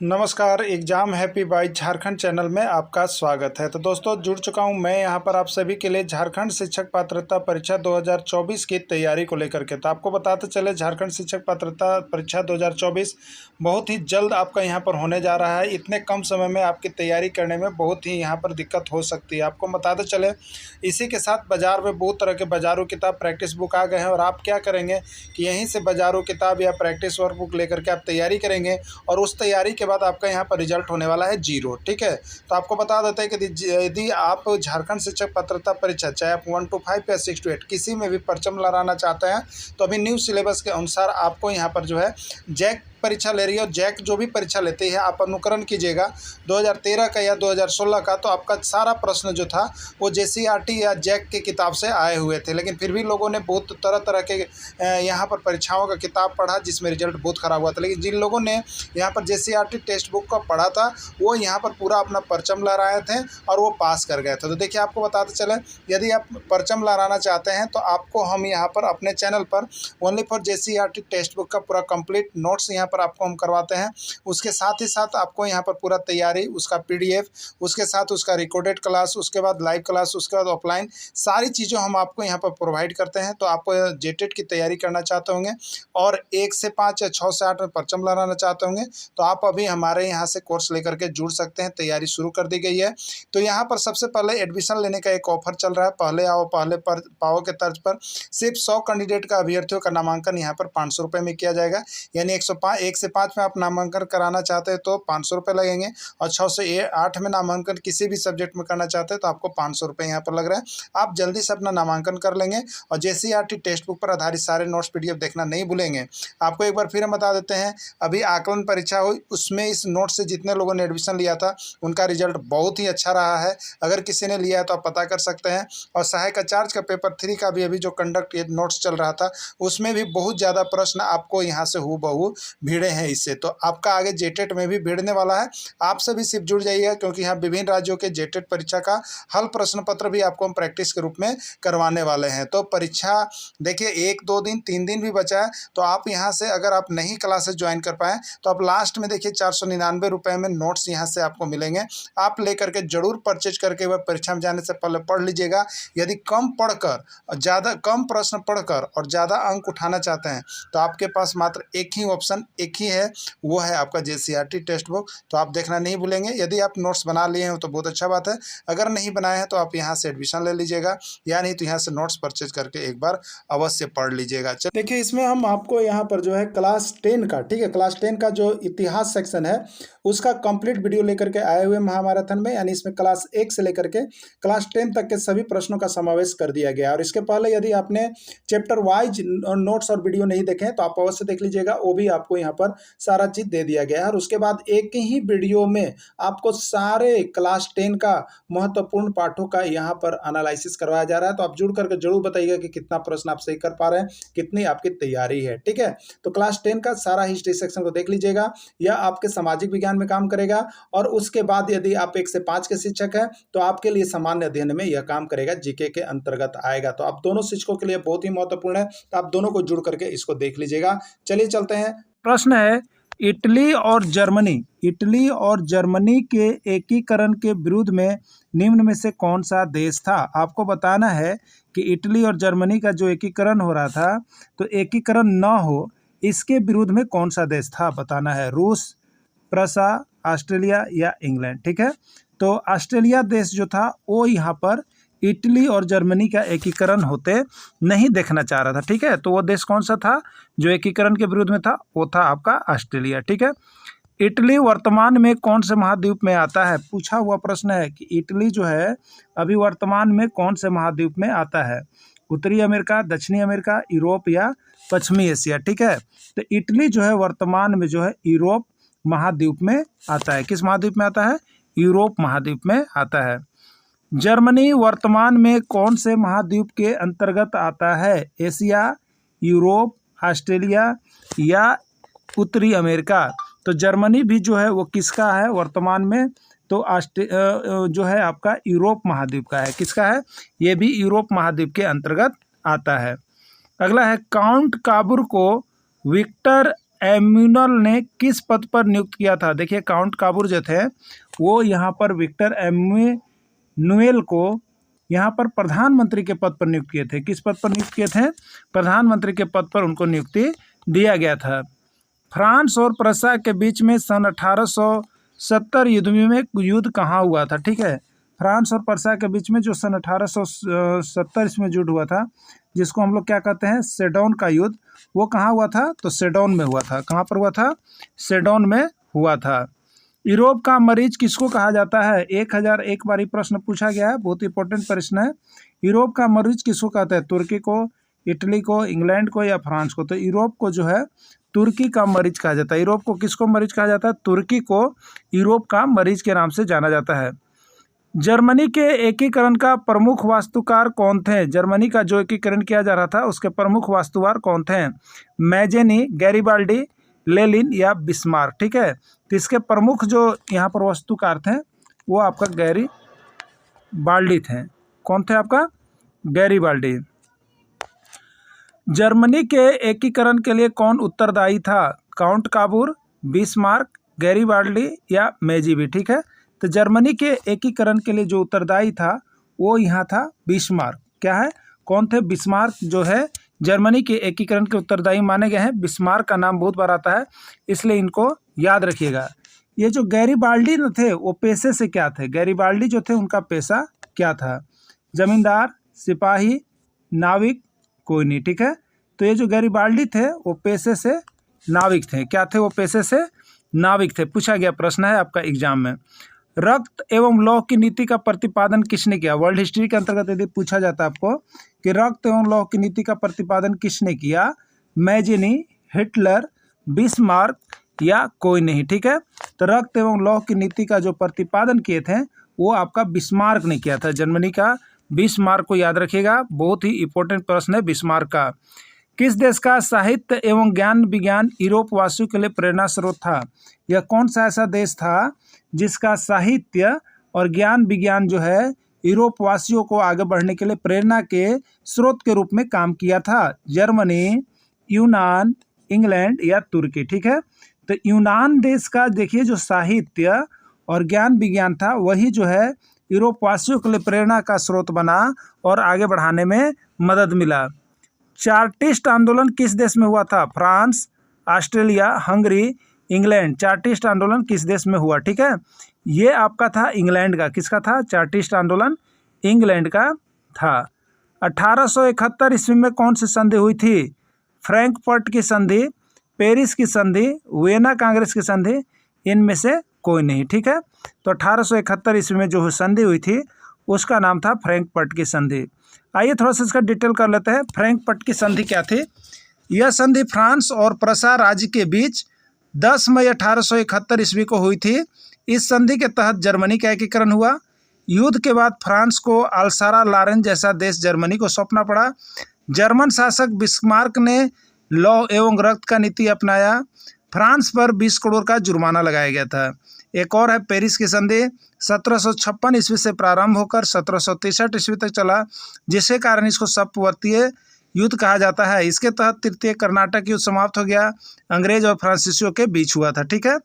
नमस्कार, exam happy by Jharkhand channel में आपका स्वागत है। तो दोस्तों जुड़ चुका हूं मैं यहां पर आप सभी के लिए झारखंड शिक्षक पात्रता परीक्षा 2024 की तैयारी को लेकर के। तो आपको बताते चले झारखंड शिक्षक पात्रता परीक्षा 2024 बहुत ही जल्द आपका यहां पर होने जा रहा है। इतने कम समय में आपकी तैयारी करने में बहुत ही यहां पर दिक्कत हो सकती है। आपको बताते चले इसी के साथ बाज़ार में बहुत तरह के बाज़ारू किताब प्रैक्टिस बुक आ गए हैं और आप क्या करेंगे कि यहीं से बाज़ारू किताब या प्रैक्टिस वर्क बुक लेकर के आप तैयारी करेंगे और उस तैयारी के बाद आपका यहाँ पर रिजल्ट होने वाला है 0। ठीक है, तो आपको बता देते हैं कि यदि आप झारखंड शिक्षक पात्रता परीक्षा चाहे आप 1 to 5 या 6 to 8 किसी में भी परचम लहराना चाहते हैं तो अभी न्यू सिलेबस के अनुसार आपको यहाँ पर जो है जैक परीक्षा ले रही है और जैक जो भी परीक्षा लेती है आप अनुकरण कीजिएगा 2013 का या 2016 का। तो आपका सारा प्रश्न जो था वो जेसीईआरटी या जैक की किताब से आए हुए थे, लेकिन फिर भी लोगों ने बहुत तरह तरह के यहाँ पर परीक्षाओं का किताब पढ़ा जिसमें रिजल्ट बहुत ख़राब हुआ था। लेकिन जिन लोगों ने यहाँ पर जेसीईआरटी टेक्स्ट बुक का पढ़ा था वो यहाँ पर पूरा अपना परचम लहराए थे और वो पास कर गए थे। तो देखिए आपको बताते चले यदि आप परचम लहराना चाहते हैं तो आपको हम यहाँ पर अपने चैनल पर only for JCERT text book का पूरा कंप्लीट नोट्स यहाँ पर आपको हम करवाते हैं। उसके साथ ही साथ आपको यहाँ पर पूरा तैयारी उसका पीडीएफ, उसके साथ उसका रिकॉर्डेड क्लास, उसके बाद लाइव क्लास, उसके बाद ऑफलाइन सारी चीज़ें हम आपको यहाँ पर प्रोवाइड करते हैं। तो आप जेटेट की तैयारी करना चाहते होंगे और 1 से 5 या 6 से 8 में परचम लहराना चाहते होंगे तो आप अभी हमारे यहाँ से कोर्स लेकर के जुड़ सकते हैं। तैयारी शुरू कर दी गई है। तो यहाँ पर सबसे पहले एडमिशन लेने का एक ऑफर चल रहा है, पहले आओ पहले पर पाओ के तर्ज पर सिर्फ 100 कैंडिडेट का अभ्यर्थियों का नामांकन यहाँ पर 500 रुपये में किया जाएगा। यानी 1 से 5 में आप नामांकन कराना चाहते हैं तो 500 रुपये लगेंगे और 6 से 8 में नामांकन किसी भी सब्जेक्ट में करना चाहते हैं तो आपको 500 रुपये यहाँ पर लग रहा है। आप जल्दी से अपना नामांकन कर लेंगे और जेसीईआरटी टेक्स्ट बुक पर आधारित सारे नोट्स पीडीएफ देखना नहीं भूलेंगे। आपको एक बार फिर हम बता देते हैं, अभी आकलन परीक्षा हुई उसमें इस नोट से जितने लोगों ने एडमिशन लिया था उनका रिजल्ट बहुत ही अच्छा रहा है। अगर किसी ने लिया है तो आप पता कर सकते हैं। और सहायक आचार्य का पेपर 3 का भी अभी जो कंडक्ट नोट्स चल रहा था उसमें भी बहुत ज़्यादा प्रश्न आपको यहाँ से हूबहू भिड़े हैं इससे। तो आपका आगे जेटेट में भी भिड़ने वाला है। आप सभी सिर्फ जुड़ जाइएगा क्योंकि यहाँ विभिन्न राज्यों के जेटेट परीक्षा का हल प्रश्न पत्र भी आपको हम प्रैक्टिस के रूप में करवाने वाले हैं। तो परीक्षा देखिए 1-2 दिन 3 दिन भी बचा है तो आप यहाँ से अगर आप नहीं क्लासेस ज्वाइन कर पाएँ तो आप लास्ट में देखिए 499 रुपये में नोट्स यहाँ से आपको मिलेंगे। आप लेकर के जरूर परचेज करके वह परीक्षा में जाने से पहले पढ़ लीजिएगा। यदि कम पढ़कर ज़्यादा कम प्रश्न पढ़कर और ज़्यादा अंक उठाना चाहते हैं तो आपके पास मात्र एक ही ऑप्शन एक ही है, वो है आपका जेसीईआरटी टेक्स्ट बुक। तो आप देखना नहीं भूलेंगे। यदि आप नोट्स बना लिए हैं तो बहुत अच्छा बात है, अगर नहीं बनाए हैं तो आप यहाँ से एडमिशन ले लीजिएगा या नहीं तो यहाँ से नोट्स परचेज करके एक बार अवश्य पढ़ लीजिएगा। देखिए इसमें हम आपको यहाँ पर जो है क्लास 10 का, ठीक है, क्लास 10 का जो इतिहास सेक्शन है उसका कंप्लीट वीडियो लेकर के आए हुए महामाराथन में। यानी इसमें क्लास 1 से लेकर के क्लास 10 तक के सभी प्रश्नों का समावेश कर दिया गया। और इसके पहले यदि आपने चैप्टर वाइज नोट्स और वीडियो नहीं देखे हैं तो आप अवश्य देख लीजिएगा, वो भी आपको यहाँ पर सारा चीज़ दे दिया गया है। और उसके बाद एक ही वीडियो में आपको सारे क्लास 10 का महत्वपूर्ण पाठों का यहाँ पर एनालिसिस करवाया जा रहा है। तो आप जुड़ करके जरूर बताइएगा कि कितना प्रश्न आप सही कर पा रहे हैं, कितनी आपकी तैयारी है। ठीक है, तो क्लास 10 का सारा हिस्ट्री सेक्शन को देख लीजिएगा, यह आपके सामाजिक विज्ञान में काम करेगा। और उसके बाद यदि आप 1 से 5 के शिक्षक हैं तो आपके लिए सामान्य अध्ययन में यह काम करेगा, जीके के अंतर्गत आएगा। तो आप दोनों शिक्षकों के लिए बहुत ही महत्वपूर्ण है, तो आप दोनों को जुड़ करके इसको देख लीजिएगा। चलिए चलते हैं। प्रश्न है इटली और जर्मनी के एकीकरण के विरुद्ध में निम्न में से कौन सा देश था। आपको बताना है कि इटली और जर्मनी का जो एकीकरण हो रहा था तो एकीकरण न हो इसके विरुद्ध में कौन सा देश था बताना है। रूस, प्रसा, ऑस्ट्रेलिया या इंग्लैंड। ठीक है, तो ऑस्ट्रेलिया देश जो था वो यहाँ पर इटली और जर्मनी का एकीकरण होते नहीं देखना चाह रहा था। ठीक है, तो वो देश कौन सा था जो एकीकरण के विरुद्ध में था, वो था आपका ऑस्ट्रेलिया। ठीक है, इटली वर्तमान में कौन से महाद्वीप में आता है, पूछा हुआ प्रश्न है कि इटली जो है अभी वर्तमान में कौन से महाद्वीप में आता है, उत्तरी अमेरिका, दक्षिणी अमेरिका, यूरोप या पश्चिमी एशिया। ठीक है, तो इटली जो है वर्तमान में जो है यूरोप महाद्वीप में आता है। किस महाद्वीप में आता है, यूरोप महाद्वीप में आता है। जर्मनी वर्तमान में कौन से महाद्वीप के अंतर्गत आता है, एशिया, यूरोप, ऑस्ट्रेलिया या उत्तरी अमेरिका। तो जर्मनी भी जो है वो किसका है वर्तमान में, तो जो है आपका यूरोप महाद्वीप का है। किसका है, ये भी यूरोप महाद्वीप के अंतर्गत आता है। अगला है काउंट काबूर को विक्टर एम्यूनल ने किस पद पर नियुक्त किया था? देखिए काउंट काबूर जो थे वो यहाँ पर विक्टर एम्यूनुएल को यहाँ पर प्रधानमंत्री के पद पर नियुक्त किए थे। किस पद पर नियुक्त किए थे? प्रधानमंत्री के पद पर उनको नियुक्ति दिया गया था। फ्रांस और प्रसा के बीच में सन 1870 युद्ध कहाँ हुआ था? ठीक है, फ्रांस और प्रसा के बीच में जो सन 1870 इसमें युद्ध हुआ था, जिसको हम लोग क्या कहते हैं, सेडोन का युद्ध, वो कहाँ हुआ था? तो सेडोन में हुआ था। कहाँ पर हुआ था? सेडोन में हुआ था। यूरोप का मरीज किसको कहा जाता है? 1001 बारी प्रश्न पूछा गया है, बहुत इंपॉर्टेंट प्रश्न है। यूरोप का मरीज किसको कहते हैं? तुर्की को, इटली को, इंग्लैंड को या फ्रांस को? तो यूरोप को जो है तुर्की का मरीज कहा जाता है। यूरोप को किसको मरीज कहा जाता है? तुर्की को यूरोप का मरीज के नाम से जाना जाता है। जर्मनी के एकीकरण का प्रमुख वास्तुकार कौन थे? जर्मनी का जो एकीकरण किया जा रहा था उसके प्रमुख वास्तुकार कौन थे? मैजेनी, गैरिबाल्डी, लेनिन या बिस्मार्क? ठीक है, तो इसके प्रमुख जो यहाँ पर वास्तुकार थे वो आपका गैरिबाल्डी थे। कौन थे आपका? गैरिबाल्डी। जर्मनी के एकीकरण के लिए कौन उत्तरदायी था? काउंट काबूर, बिस्मार्क, गैरिबाल्डी या मेजीबी? ठीक है, तो जर्मनी के एकीकरण के लिए जो उत्तरदायी था वो यहाँ था बिस्मार्क। क्या है? कौन थे? बिस्मार्क जो है जर्मनी के एकीकरण के उत्तरदायी माने गए हैं। बिस्मार्क का नाम बहुत बार आता है, इसलिए इनको याद रखिएगा। ये जो गैरिबाल्डी थे वो पेशे से क्या थे? गैरिबाल्डी जो थे उनका पेशा क्या था? जमींदार, सिपाही, नाविक, कोई नहीं। ठीक है, तो ये जो गैरिबाल्डी थे वो पेशे से नाविक थे। क्या थे? वो पेशे से नाविक थे। पूछा गया प्रश्न है आपका एग्जाम में। रक्त एवं लौह की नीति का प्रतिपादन किसने किया? वर्ल्ड हिस्ट्री के अंतर्गत यदि पूछा जाता है आपको कि रक्त एवं लौह की नीति का प्रतिपादन किसने किया? मैजेनी, हिटलर, बिस्मार्क या कोई नहीं। ठीक है, तो रक्त एवं लौह की नीति का जो प्रतिपादन किए थे वो आपका बिस्मार्क ने किया था। जर्मनी का बिस्मार्क को याद रखिएगा, बहुत ही इंपॉर्टेंट प्रश्न है बिस्मार्क का। किस देश का साहित्य एवं ज्ञान विज्ञान यूरोप वासियों के लिए प्रेरणा स्रोत था? यह कौन सा ऐसा देश था जिसका साहित्य और ज्ञान विज्ञान जो है यूरोप वासियों को आगे बढ़ने के लिए प्रेरणा के स्रोत के रूप में काम किया था? जर्मनी, यूनान, इंग्लैंड या तुर्की? ठीक है, तो यूनान देश का देखिए जो साहित्य और ज्ञान विज्ञान था वही जो है यूरोप वासियों के लिए प्रेरणा का स्रोत बना और आगे बढ़ाने में मदद मिला। चार्टिस्ट आंदोलन किस देश में हुआ था? France, Australia, Hungary, England? Chartist आंदोलन किस देश में हुआ? ठीक है, ये आपका था इंग्लैंड का। किसका था? चार्टिस्ट आंदोलन इंग्लैंड का था। 1871 ईस्वी में कौन सी संधि हुई थी? फ्रैंकफर्ट की संधि, पेरिस की संधि, वियना कांग्रेस की संधि? इनमें से कोई नहीं। ठीक है, तो 1871 ईस्वी में जो संधि हुई थी उसका नाम था फ्रैंकफर्ट की संधि। आइए थोड़ा सा इसका डिटेल कर लेते हैं। फ्रैंकफर्ट की संधि क्या थी? यह संधि फ्रांस और प्रसा राज्य के बीच 10 मई 1871 ईस्वी को हुई थी। इस संधि के तहत जर्मनी का एकीकरण हुआ। युद्ध के बाद फ्रांस को अल्सारा लारेन जैसा देश जर्मनी को सौंपना पड़ा। जर्मन शासक बिस्मार्क ने लौह एवं रक्त का नीति अपनाया। फ्रांस पर 20 करोड़ का जुर्माना लगाया गया था। एक और है पेरिस की संधि, 1756 ईस्वी से प्रारंभ होकर 1763 ईस्वी तक चला, जिसके कारण इसको सप्तवर्षीय युद्ध कहा जाता है। इसके तहत तृतीय कर्नाटक युद्ध समाप्त हो गया, अंग्रेज और फ्रांसीसियों के बीच हुआ था। ठीक है,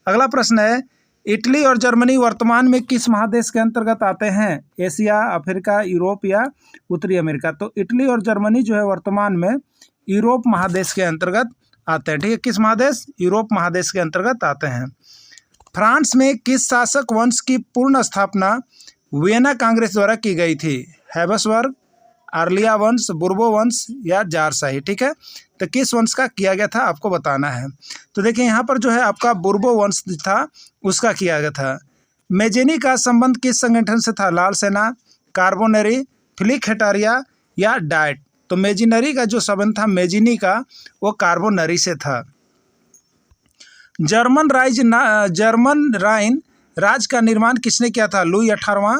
अगला प्रश्न है, इटली और जर्मनी वर्तमान में किस महादेश के अंतर्गत आते हैं? एशिया, अफ्रीका, यूरोप या उत्तरी अमेरिका? तो इटली और जर्मनी जो है वर्तमान में यूरोप महादेश के अंतर्गत आते हैं। ठीक है, किस महादेश? यूरोप महादेश के अंतर्गत आते हैं। फ्रांस में किस शासक वंश की पूर्ण स्थापना वियना कांग्रेस द्वारा की गई थी? हैब्सबर्ग, आर्लिया वंश, बुर्बो वंश या जारशाही? ठीक है, तो किस वंश का किया गया था आपको बताना है। तो देखिए यहाँ पर जो है आपका बुर्बो वंश था उसका किया गया था। मेजेनी का संबंध किस संगठन से था? लाल सेना, कार्बोनरी, फिलिक हेटारिया या डाइट? तो मेजिनरी का जो संबंध था मेजिनी का वो कार्बोनरी से था। जर्मन राइन राज्य का निर्माण किसने किया था? लुई 18वां,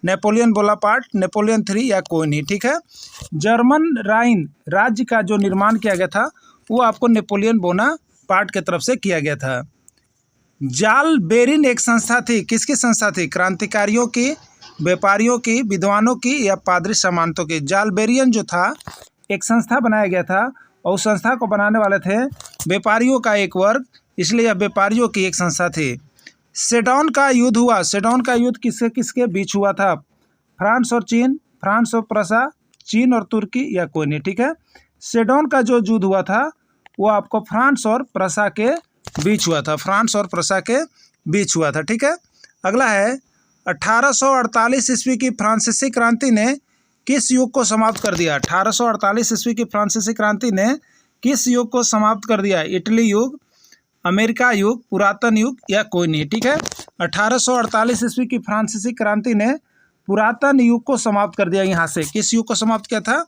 नेपोलियन बोनापार्ट, नेपोलियन 3 या कोई नहीं? ठीक है, जर्मन राइन राज्य का जो निर्माण किया गया था वो आपको नेपोलियन बोनापार्ट की तरफ से किया गया था। जाल बेरिन एक संस्था थी, किसकी संस्था थी? क्रांतिकारियों की, व्यापारियों की, विद्वानों की या पादरी सामंतों की? जाल बेरियन जो था एक संस्था बनाया गया था और उस संस्था को बनाने वाले थे व्यापारियों का एक वर्ग, इसलिए यह व्यापारियों की एक संस्था थी। सेडौन का युद्ध हुआ। सेडौन का युद्ध किसके किसके बीच हुआ था? फ्रांस और चीन, फ्रांस और प्रसा, चीन और तुर्की, या कोई नहीं। ठीक है, सेडौन का जो युद्ध हुआ था वो आपको फ्रांस और प्रसा के बीच हुआ था। फ्रांस और प्रसा के बीच हुआ था। ठीक है, अगला है 1848 ईस्वी की फ्रांसीसी क्रांति ने किस युग को समाप्त कर दिया? 1848 ईस्वी की फ्रांसीसी क्रांति ने किस युग को समाप्त कर दिया? इटली युग, अमेरिका युग, पुरातन युग, या कोई नहीं। ठीक है, 1848 ईस्वी की फ्रांसीसी क्रांति ने पुरातन युग को समाप्त कर दिया। यहाँ से किस युग को समाप्त किया था?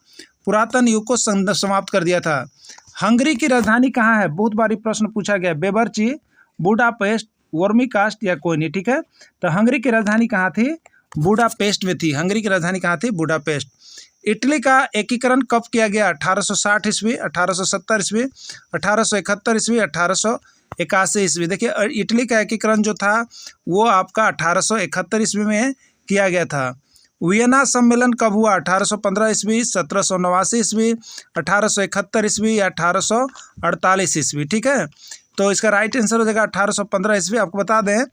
पुरातन युग को समाप्त कर दिया था। हंगरी की राजधानी कहाँ है? बहुत बारी प्रश्न पूछा गया। बेबरची, बुडापेस्ट, वर्मिकास्ट, या कोई नहीं। ठीक है, तो हंगरी की राजधानी कहाँ थी? बुडापेस्ट में थी। हंगरी की राजधानी कहाँ थी? बुडापेस्ट। इटली का एकीकरण कब किया गया? 1860 ईस्वी, 1870 ईस्वी, 1871 ईस्वी, 1881 ईस्वी। देखिए, इटली का एकीकरण जो था वो आपका 1871 ईस्वी में किया गया था। वियना सम्मेलन कब हुआ? 1815 ईस्वी, 1789 ईस्वी, 1871 ईस्वी, या 1848 ईस्वी। ठीक है, तो इसका राइट आंसर हो जाएगा 1815 ईस्वी। आपको बता दें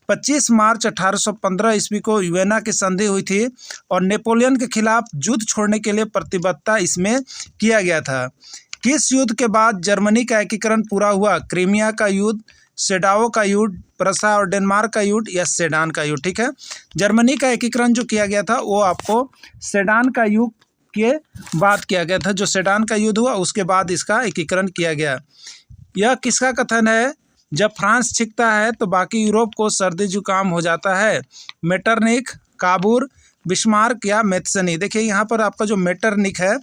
25 मार्च 1815 ईस्वी को वियना की संधि हुई थी और नेपोलियन के खिलाफ युद्ध छोड़ने के लिए प्रतिबद्धता इसमें किया गया था। किस युद्ध के बाद जर्मनी का एकीकरण पूरा हुआ? क्रीमिया का युद्ध, सेडाओ का युद्ध, प्रसा और डेनमार्क का युद्ध, या सेडान का युद्ध। ठीक है, जर्मनी का एकीकरण जो किया गया था वो आपको सेडान का युद्ध के बाद किया गया था। जो सेडान का युद्ध हुआ उसके बाद इसका एकीकरण किया गया। यह किसका कथन है? जब फ्रांस छिकता है तो बाकी यूरोप को सर्दी जुकाम हो जाता है। मेटरनिख, काबूर, बिस्मार्क, या मेत्सनी। देखिए, यहाँ पर आपका जो मेटरनिख है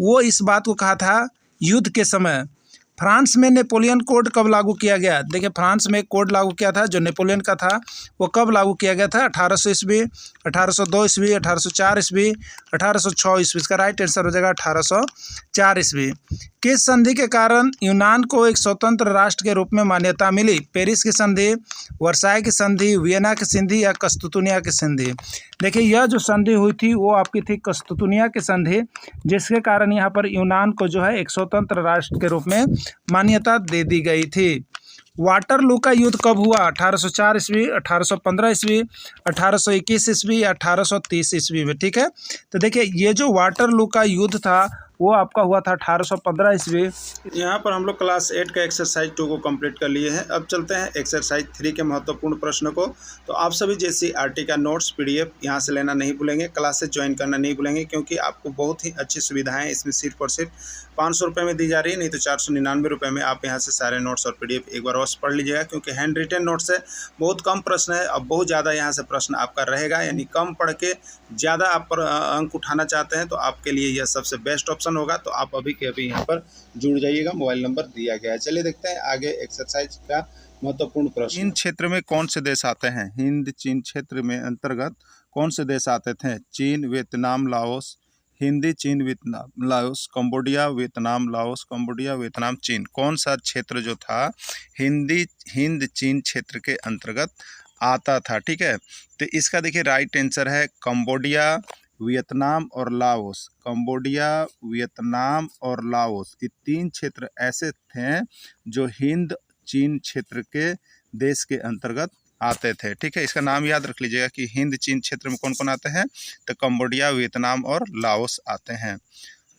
वो इस बात को कहा था युद्ध के समय। फ्रांस में नेपोलियन कोड कब लागू किया गया? देखिए, फ्रांस में एक कोड लागू किया था जो नेपोलियन का था, वो कब लागू किया गया था? 1800 ईस्वी, 1802 ईस्वी, 1804 ईस्वी, 1806 ईस्वी। इसका राइट आंसर हो जाएगा 1804 ईस्वी। किस संधि के कारण यूनान को एक स्वतंत्र राष्ट्र के रूप में मान्यता मिली? पेरिस की संधि, वर्साई की संधि, वियना की संधि, या कस्तूतुनिया की संधि। देखिए, यह जो संधि हुई थी वो आपकी थी कस्तूतुनिया की संधि, जिसके कारण यहाँ पर यूनान को जो है एक स्वतंत्र राष्ट्र के रूप में मान्यता दे दी गई थी। वाटरलू का युद्ध कब हुआ? 1804 ईस्वी, 1815 ईस्वी, 1821 ईस्वी, 1830 ईस्वी में। ठीक है, तो देखिए, ये जो वाटरलू का युद्ध था वो आपका हुआ था 1815 ईस्वी। यहाँ पर हम लोग क्लास 8 का एक्सरसाइज 2 को कंप्लीट कर लिए हैं। अब चलते हैं एक्सरसाइज 3 के महत्वपूर्ण प्रश्न को। तो आप सभी JCERT का नोट्स PDF यहाँ से लेना नहीं भूलेंगे, क्लासेस ज्वाइन करना नहीं भूलेंगे, क्योंकि आपको बहुत ही अच्छी सुविधाएं इसमें सिर्फ और सिर्फ 500 रुपये में दी जा रही है, नहीं तो 499 रुपये में आप यहाँ से सारे नोट्स और PDF एक बार और पढ़ लीजिएगा, क्योंकि हैंड रिटन नोट्स है, बहुत कम प्रश्न है। अब बहुत ज़्यादा यहाँ से प्रश्न आपका रहेगा, यानी कम पढ़ के ज़्यादा आप पर अंक उठाना चाहते हैं तो आपके लिए यह सबसे बेस्ट ऑप्शन होगा। तो आप अभी के अभी यहाँ पर जुड़ जाइएगा, मोबाइल नंबर दिया गया है। चलिए देखते हैं आगे एक्सरसाइज का महत्वपूर्ण प्रश्न। हिंद क्षेत्र में कौन से देश आते हैं? हिंद चीन क्षेत्र में अंतर्गत कौन से देश आते थे? चीन, वियतनाम, लाओस। हिंदी, चीन, Vietnam, Laos, Cambodia, Vietnam, Laos, Cambodia, Vietnam, चीन। कौन सा क्षेत्र जो था हिंद चीन क्षेत्र के अंतर्गत आता था? ठीक है, तो इसका देखिए राइट आंसर है कंबोडिया, वियतनाम और लाओस। कंबोडिया, वियतनाम और लाओस, ये 3 क्षेत्र ऐसे थे जो हिंद चीन क्षेत्र के देश के अंतर्गत आते थे। ठीक है, इसका नाम याद रख लीजिएगा कि हिंद चीन क्षेत्र में कौन कौन आते हैं, तो कंबोडिया, वियतनाम और लाओस आते हैं।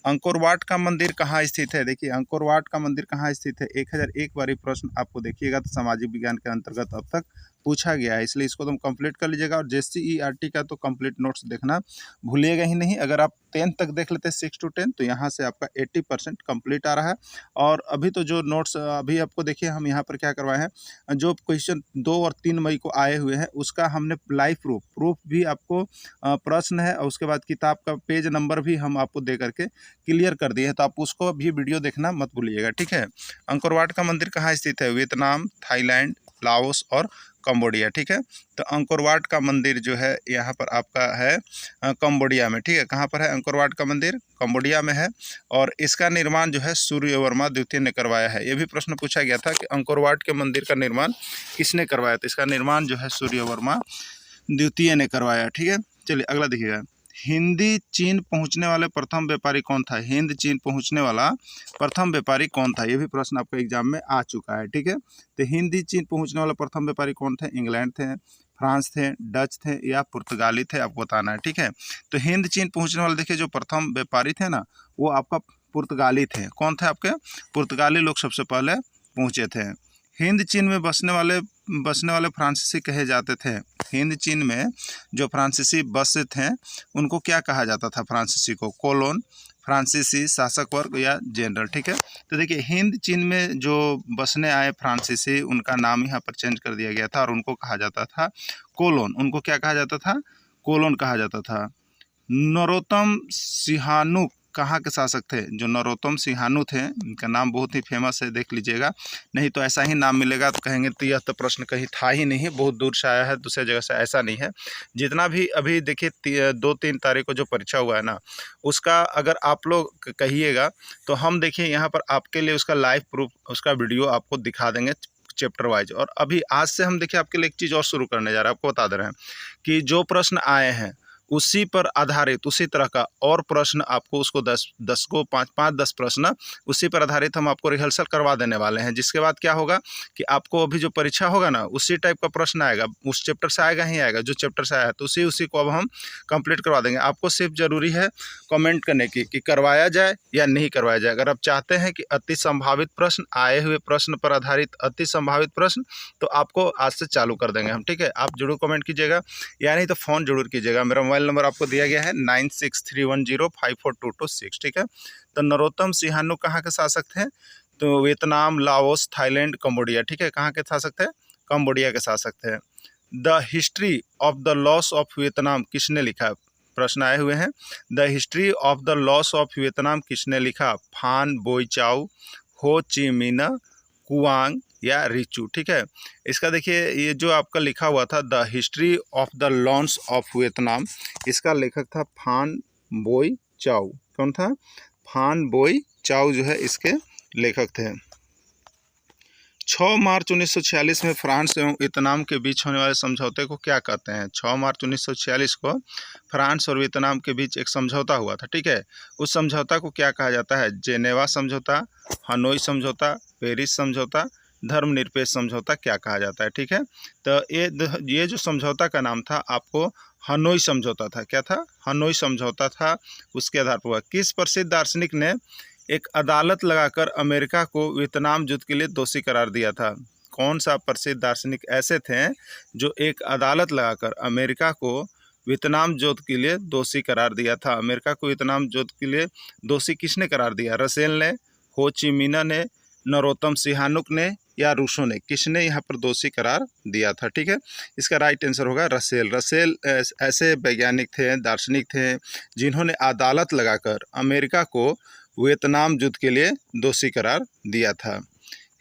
अंकोर वाट का मंदिर कहाँ स्थित है? देखिए, अंकोर वाट का मंदिर कहाँ स्थित है? 1001 बारी प्रश्न आपको देखिएगा तो सामाजिक विज्ञान के अंतर्गत अब तक पूछा गया है, इसलिए इसको तुम कंप्लीट कर लीजिएगा। और JCERT का तो कंप्लीट नोट्स देखना भूलिएगा ही नहीं। अगर आप 10 तक देख लेते हैं 6 to 10 तो यहाँ से आपका 80% कंप्लीट आ रहा है। और अभी तो जो नोट्स अभी आपको देखिए हम यहाँ पर क्या करवाए हैं, जो क्वेश्चन 2 और 3 मई को आए हुए हैं उसका हमने लाइव प्रूफ भी आपको प्रश्न है और उसके बाद किताब का पेज नंबर भी हम आपको दे करके क्लियर कर दिए हैं, तो आप उसको भी वीडियो देखना मत भूलिएगा। ठीक है, अंकोर वाट का मंदिर कहाँ स्थित है? वियतनाम, थाईलैंड, लाओस और कंबोडिया। ठीक है, तो अंकोर वाट का मंदिर जो है यहाँ पर आपका है कंबोडिया में। ठीक है, कहाँ पर है अंकोर वाट का मंदिर? कंबोडिया में है। और इसका निर्माण जो है सूर्यवर्मा द्वितीय ने करवाया है। ये भी प्रश्न पूछा गया था कि अंकोर वाट के मंदिर का निर्माण किसने करवाया, तो इसका निर्माण जो है सूर्यवर्मा द्वितीय ने करवाया। ठीक है, चलिए अगला देखिएगा। हिंदी चीन पहुंचने वाले प्रथम व्यापारी कौन था? हिंद चीन पहुंचने वाला प्रथम व्यापारी कौन था? ये भी प्रश्न आपका एग्जाम में आ चुका है। ठीक है, तो हिंदी चीन पहुंचने वाला प्रथम व्यापारी कौन थे? इंग्लैंड थे, फ्रांस थे, डच थे या पुर्तगाली थे, आपको बताना है। ठीक है, तो हिंद चीन पहुंचने वाले देखिए जो प्रथम व्यापारी थे ना, वो आपका पुर्तगाली थे। कौन थे आपके? पुर्तगाली लोग सबसे पहले पहुंचे थे। हिंद चीन में बसने वाले फ्रांसीसी कहे जाते थे। हिंद चीन में जो फ्रांसीसी बसे थे उनको क्या कहा जाता था? फ्रांसीसी को कोलोन, फ्रांसीसी, शासक वर्ग या जनरल। ठीक है, तो देखिए हिंद चीन में जो बसने आए फ्रांसीसी, उनका नाम यहाँ पर चेंज कर दिया गया था और उनको कहा जाता था कोलोन। उनको क्या कहा जाता था? कोलोन कहा जाता था। नरोत्तम सिहानुक कहाँ के शासक थे? जो नरोत्तम सिहानु थे, इनका नाम बहुत ही फेमस है, देख लीजिएगा, नहीं तो ऐसा ही नाम मिलेगा तो कहेंगे तो यह तो प्रश्न कहीं था ही नहीं, बहुत दूर से आया है, दूसरे जगह से। ऐसा नहीं है। जितना भी अभी देखिए 2-3 तारीख को जो परीक्षा हुआ है ना, उसका अगर आप लोग कहिएगा तो हम देखिए यहाँ पर आपके लिए उसका लाइव प्रूफ, उसका वीडियो आपको दिखा देंगे चैप्टर वाइज। और अभी आज से हम देखिए आपके लिए एक चीज़ और शुरू करने जा रहे हैं, आपको बता दे रहे हैं कि जो प्रश्न आए हैं उसी पर आधारित उसी तरह का और प्रश्न आपको उसको 10 को 5-10 प्रश्न उसी पर आधारित हम आपको रिहर्सल करवा देने वाले हैं। जिसके बाद क्या होगा कि आपको अभी जो परीक्षा होगा ना, उसी टाइप का प्रश्न आएगा, उस चैप्टर से आएगा ही आएगा, जो चैप्टर से आया है तो उसी को अब हम कंप्लीट करवा देंगे। आपको सिर्फ ज़रूरी है कमेंट करने की कि करवाया जाए या नहीं करवाया जाए। अगर आप चाहते हैं कि अति संभावित प्रश्न, आए हुए प्रश्न पर आधारित अति संभावित प्रश्न, तो आपको आज से चालू कर देंगे हम। ठीक है, आप जरूर कमेंट कीजिएगा या नहीं तो फ़ोन जरूर कीजिएगा। मेरा मोबाइल नंबर आपको दिया गया है 9631054226। ठीक है, तो नरोत्तम सिहानु कहाँ के शासक थे? तो वियतनाम, लाओस, थाईलैंड, कंबोडिया। ठीक है, कहाँ के शासक थे? कंबोडिया के शासक थे। The history of the loss of Vietnam किसने लिखा? प्रश्न आए हुए हैं, the history of the loss of Vietnam किसने लिखा? फान बोईचाओ, हो ची मिन्ह, कुआंग या रिचू। ठीक है, इसका देखिए ये जो आपका लिखा हुआ था the history of the loss of Vietnam, इसका लेखक था फान बोई चाओ। कौन था? फान बोई चाओ जो है इसके लेखक थे। 6 मार्च 1946 में फ्रांस एवं वियतनाम के बीच होने वाले समझौते को क्या कहते हैं? 6 मार्च 1946 को फ्रांस और वियतनाम के बीच एक समझौता हुआ था। ठीक है, उस समझौता को क्या कहा जाता है? जेनेवा समझौता, हनोई समझौता, पेरिस समझौता, धर्मनिरपेक्ष समझौता क्या कहा जाता है? ठीक है, तो ये जो समझौता का नाम था आपको हनोई समझौता था। क्या था? हनोई समझौता था। उसके आधार पर किस प्रसिद्ध दार्शनिक ने एक अदालत लगाकर अमेरिका को वियतनाम युद्ध के लिए दोषी करार दिया था? कौन सा प्रसिद्ध दार्शनिक ऐसे थे जो एक अदालत लगाकर अमेरिका को वियतनाम युद्ध के लिए दोषी करार दिया था? अमेरिका को वियतनाम युद्ध के लिए दोषी किसने करार दिया? रसेल ने, हो ची मिन्ह ने, नरोत्तम सिहानुक ने या रूसो ने? किसने यहाँ पर दोषी करार दिया था? ठीक है, इसका राइट आंसर होगा रसेल। रसेल ऐसे वैज्ञानिक थे, दार्शनिक थे, जिन्होंने अदालत लगाकर अमेरिका को वियतनाम युद्ध के लिए दोषी करार दिया था।